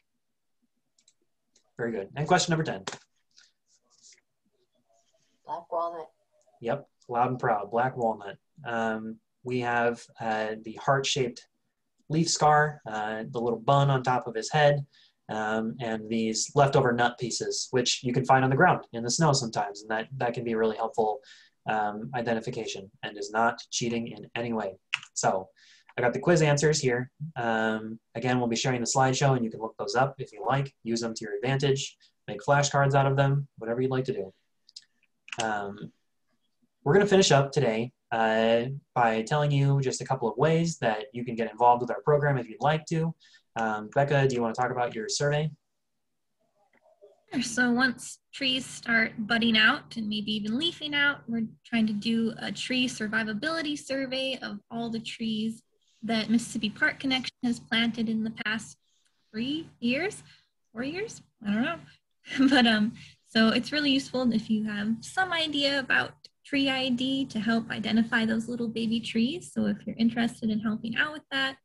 Very good. And question number 10. Black walnut. Yep, loud and proud, black walnut. We have the heart-shaped leaf scar, the little bun on top of his head, and these leftover nut pieces, which you can find on the ground in the snow sometimes, and that can be a really helpful identification and is not cheating in any way. So I got the quiz answers here. Again, we'll be sharing the slideshow, and you can look those up if you like, use them to your advantage, make flashcards out of them, whatever you'd like to do. We're going to finish up today by telling you just a couple of ways that you can get involved with our program if you'd like to. Becca, do you want to talk about your survey? Sure. So once trees start budding out and maybe even leafing out, we're trying to do a tree survivability survey of all the trees that Mississippi Park Connection has planted in the past 3 years, 4 years, I don't know. But so it's really useful if you have some idea about tree ID to help identify those little baby trees. So if you're interested in helping out with that,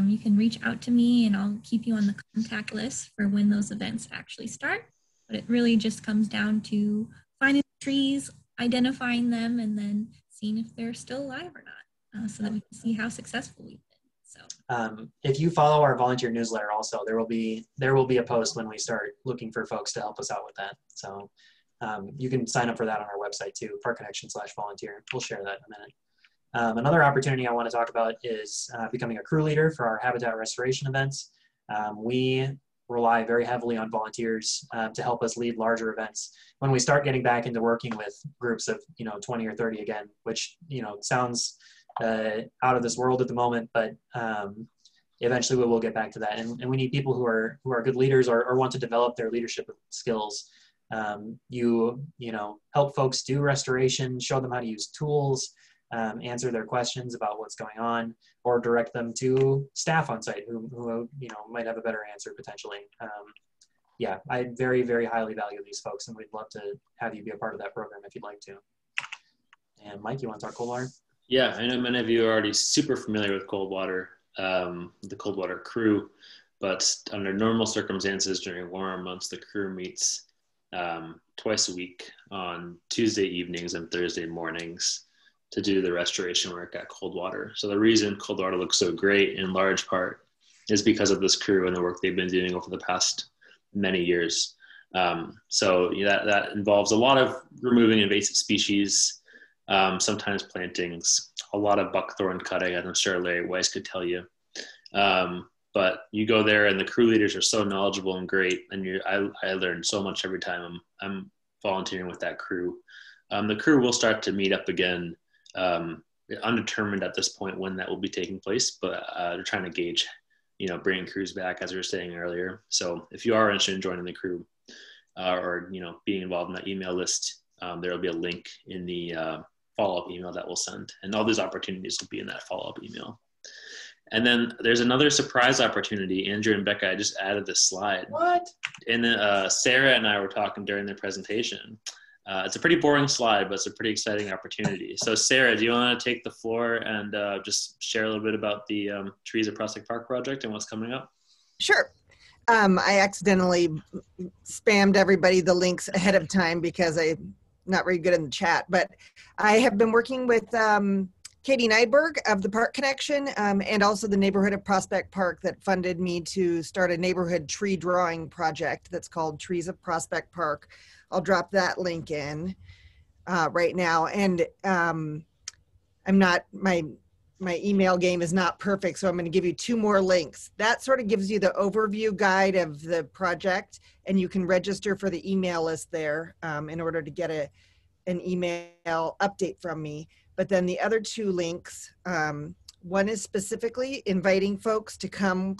you can reach out to me and I'll keep you on the contact list for when those events actually start. But it really just comes down to finding trees, identifying them, and then seeing if they're still alive or not, so that we can see how successful we've been. So if you follow our volunteer newsletter also, there will be a post when we start looking for folks to help us out with that. So you can sign up for that on our website too, parkconnection/volunteer. We'll share that in a minute. Another opportunity I want to talk about is becoming a crew leader for our habitat restoration events. We rely very heavily on volunteers to help us lead larger events. When we start getting back into working with groups of 20 or 30 again, which sounds out of this world at the moment, but eventually we will get back to that. And we need people who are good leaders or want to develop their leadership skills. You help folks do restoration, show them how to use tools, answer their questions about what's going on, or direct them to staff on site who might have a better answer potentially. Yeah, I very, very highly value these folks, and we'd love to have you be a part of that program if you'd like to. And Mike, you want to talk Coldwater? Yeah, I know many of you are already super familiar with Coldwater, the Coldwater crew, but under normal circumstances during warmer months, the crew meets twice a week on Tuesday evenings and Thursday mornings to do the restoration work at Coldwater. So the reason Coldwater looks so great in large part is because of this crew and the work they've been doing over the past many years. So that involves a lot of removing invasive species, sometimes plantings, a lot of buckthorn cutting, as I'm sure Larry Weiss could tell you. But you go there and the crew leaders are so knowledgeable and great, and I learned so much every time I'm volunteering with that crew. The crew will start to meet up again, undetermined at this point when that will be taking place, but they're trying to gauge, bringing crews back, as we were saying earlier. So if you are interested in joining the crew or being involved in that email list, there will be a link in the follow-up email that we'll send, and all these opportunities will be in that follow-up email. And then there's another surprise opportunity. Andrew and Becca, I just added this slide. What? And Sarah and I were talking during the presentation. It's a pretty boring slide, but it's a pretty exciting opportunity. So Sarah, do you want to take the floor and just share a little bit about the Trees at Prospect Park project and what's coming up? Sure. I accidentally spammed everybody the links ahead of time because I'm not very good in the chat, but I have been working with Katie Nyberg of the Park Connection and also the neighborhood of Prospect Park that funded me to start a neighborhood tree drawing project that's called Trees of Prospect Park. I'll drop that link in right now. And I'm not, my email game is not perfect, so I'm going to give you 2 more links. That sort of gives you the overview guide of the project, and you can register for the email list there in order to get an email update from me. But then the other 2 links, one is specifically inviting folks to come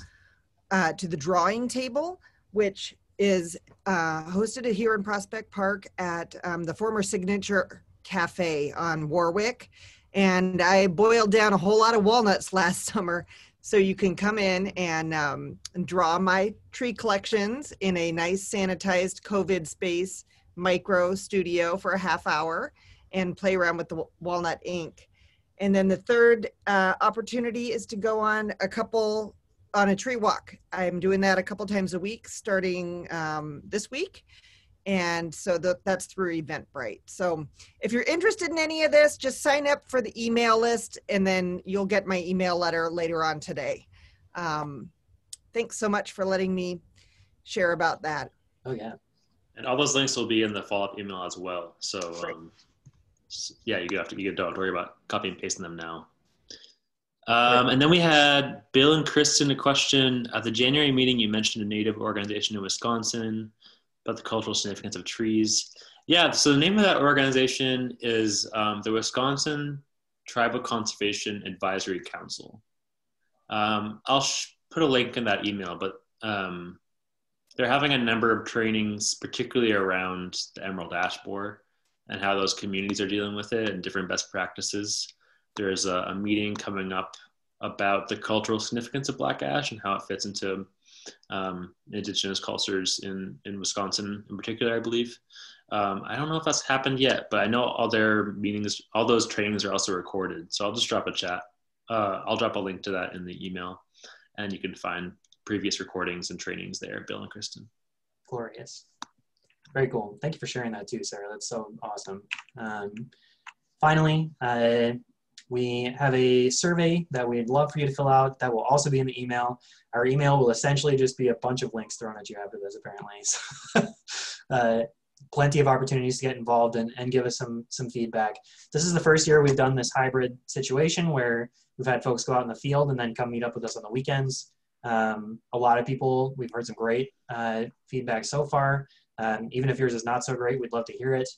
to the drawing table, which is hosted here in Prospect Park at the former Signature Cafe on Warwick. And I boiled down a whole lot of walnuts last summer. So you can come in and draw my tree collections in a nice sanitized COVID space micro studio for a half hour and play around with the walnut ink. And then the third opportunity is to go on a tree walk. I'm doing that a couple times a week starting this week. And so that's through Eventbrite. So if you're interested in any of this, just sign up for the email list and then you'll get my email letter later on today. Thanks so much for letting me share about that. Oh, yeah. And all those links will be in the follow-up email as well. So yeah, you don't worry about copying and pasting them now. And then we had Bill and Kristen a question. At the January meeting, you mentioned a Native organization in Wisconsin about the cultural significance of trees. Yeah, so the name of that organization is the Wisconsin Tribal Conservation Advisory Council. I'll put a link in that email, but they're having a number of trainings, particularly around the emerald ash borer and how those communities are dealing with it and different best practices. There's a meeting coming up about the cultural significance of black ash and how it fits into indigenous cultures in Wisconsin in particular, I believe. I don't know if that's happened yet, but I know all their meetings, all those trainings are also recorded. So I'll just drop a chat. I'll drop a link to that in the email and you can find previous recordings and trainings there, Bill and Kristen. Glorious. Very cool. Thank you for sharing that too, Sarah. That's so awesome. Finally, we have a survey that we'd love for you to fill out that will also be in the email. Our email will essentially just be a bunch of links thrown at you after this, apparently. So, plenty of opportunities to get involved and give us some feedback. This is the first year we've done this hybrid situation where we've had folks go out in the field and then come meet up with us on the weekends. A lot of people, we've heard some great feedback so far. Even if yours is not so great, we'd love to hear it.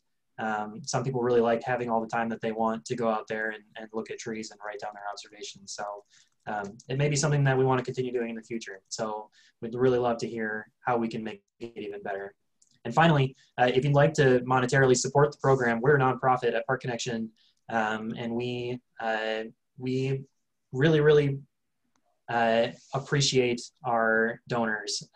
Some people really like having all the time that they want to go out there and look at trees and write down their observations. So it may be something that we want to continue doing in the future. So we'd really love to hear how we can make it even better. And finally, if you'd like to monetarily support the program, we're a nonprofit at Park Connection, and we really appreciate our donors.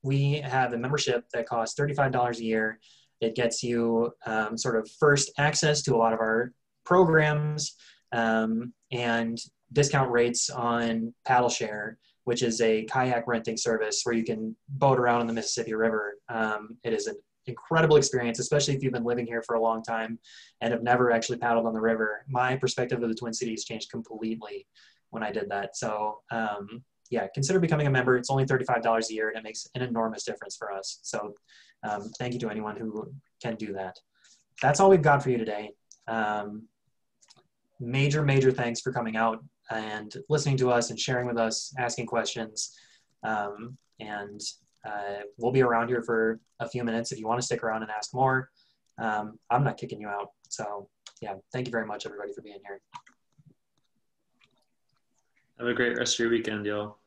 We have a membership that costs $35 a year. It gets you sort of first access to a lot of our programs and discount rates on Paddle Share, which is a kayak renting service where you can boat around in the Mississippi River. It is an incredible experience, especially if you've been living here for a long time and have never actually paddled on the river. My perspective of the Twin Cities changed completely when I did that. So yeah, consider becoming a member. It's only $35 a year and it makes an enormous difference for us. So thank you to anyone who can do that. That's all we've got for you today. Major thanks for coming out and listening to us and sharing with us, asking questions. We'll be around here for a few minutes if you want to stick around and ask more. I'm not kicking you out. So yeah, thank you very much everybody for being here. Have a great rest of your weekend, y'all.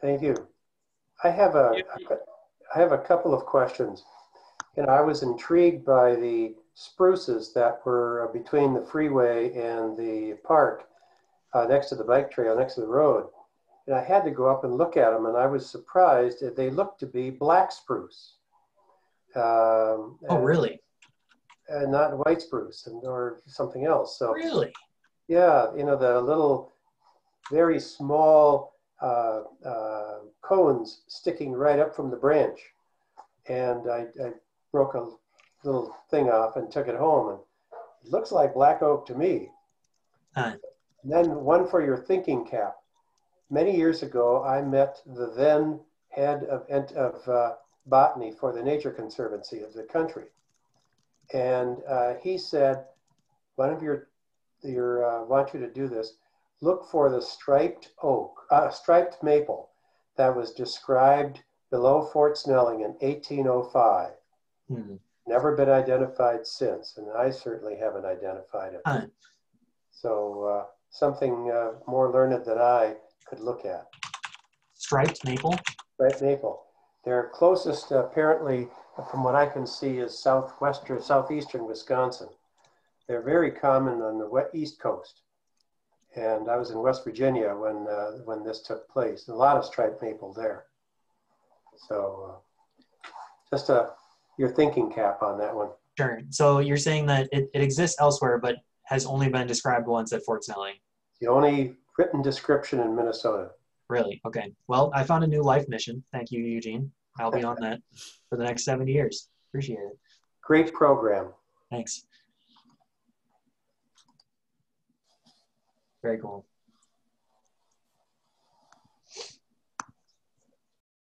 Thank you. I have a couple of questions. You know, I was intrigued by the spruces that were between the freeway and the park, next to the bike trail, next to the road. And I had to go up and look at them, and I was surprised that they looked to be black spruce. Oh, really? And not white spruce or something else. So really? Yeah, you know, the little, very small cones sticking right up from the branch. And I broke a little thing off and took it home, and it looks like black oak to me. And then one for your thinking cap. Many years ago, I met the then head of botany for the Nature Conservancy of the country. And he said, one of want you to do this, look for the striped maple that was described below Fort Snelling in 1805. Never been identified since, and I certainly haven't identified it. So something more learned than I could look at. Striped maple? Striped maple. Their closest, apparently, from what I can see, is southeastern Wisconsin. They're very common on the East Coast. And I was in West Virginia when this took place. A lot of striped maple there. So just your thinking cap on that one. Sure. So you're saying that it exists elsewhere, but has only been described once at Fort Snelling. The only written description in Minnesota. Really? Okay. Well, I found a new life mission. Thank you, Eugene. I'll be on that for the next 70 years. Appreciate it. Great program. Thanks. Very cool.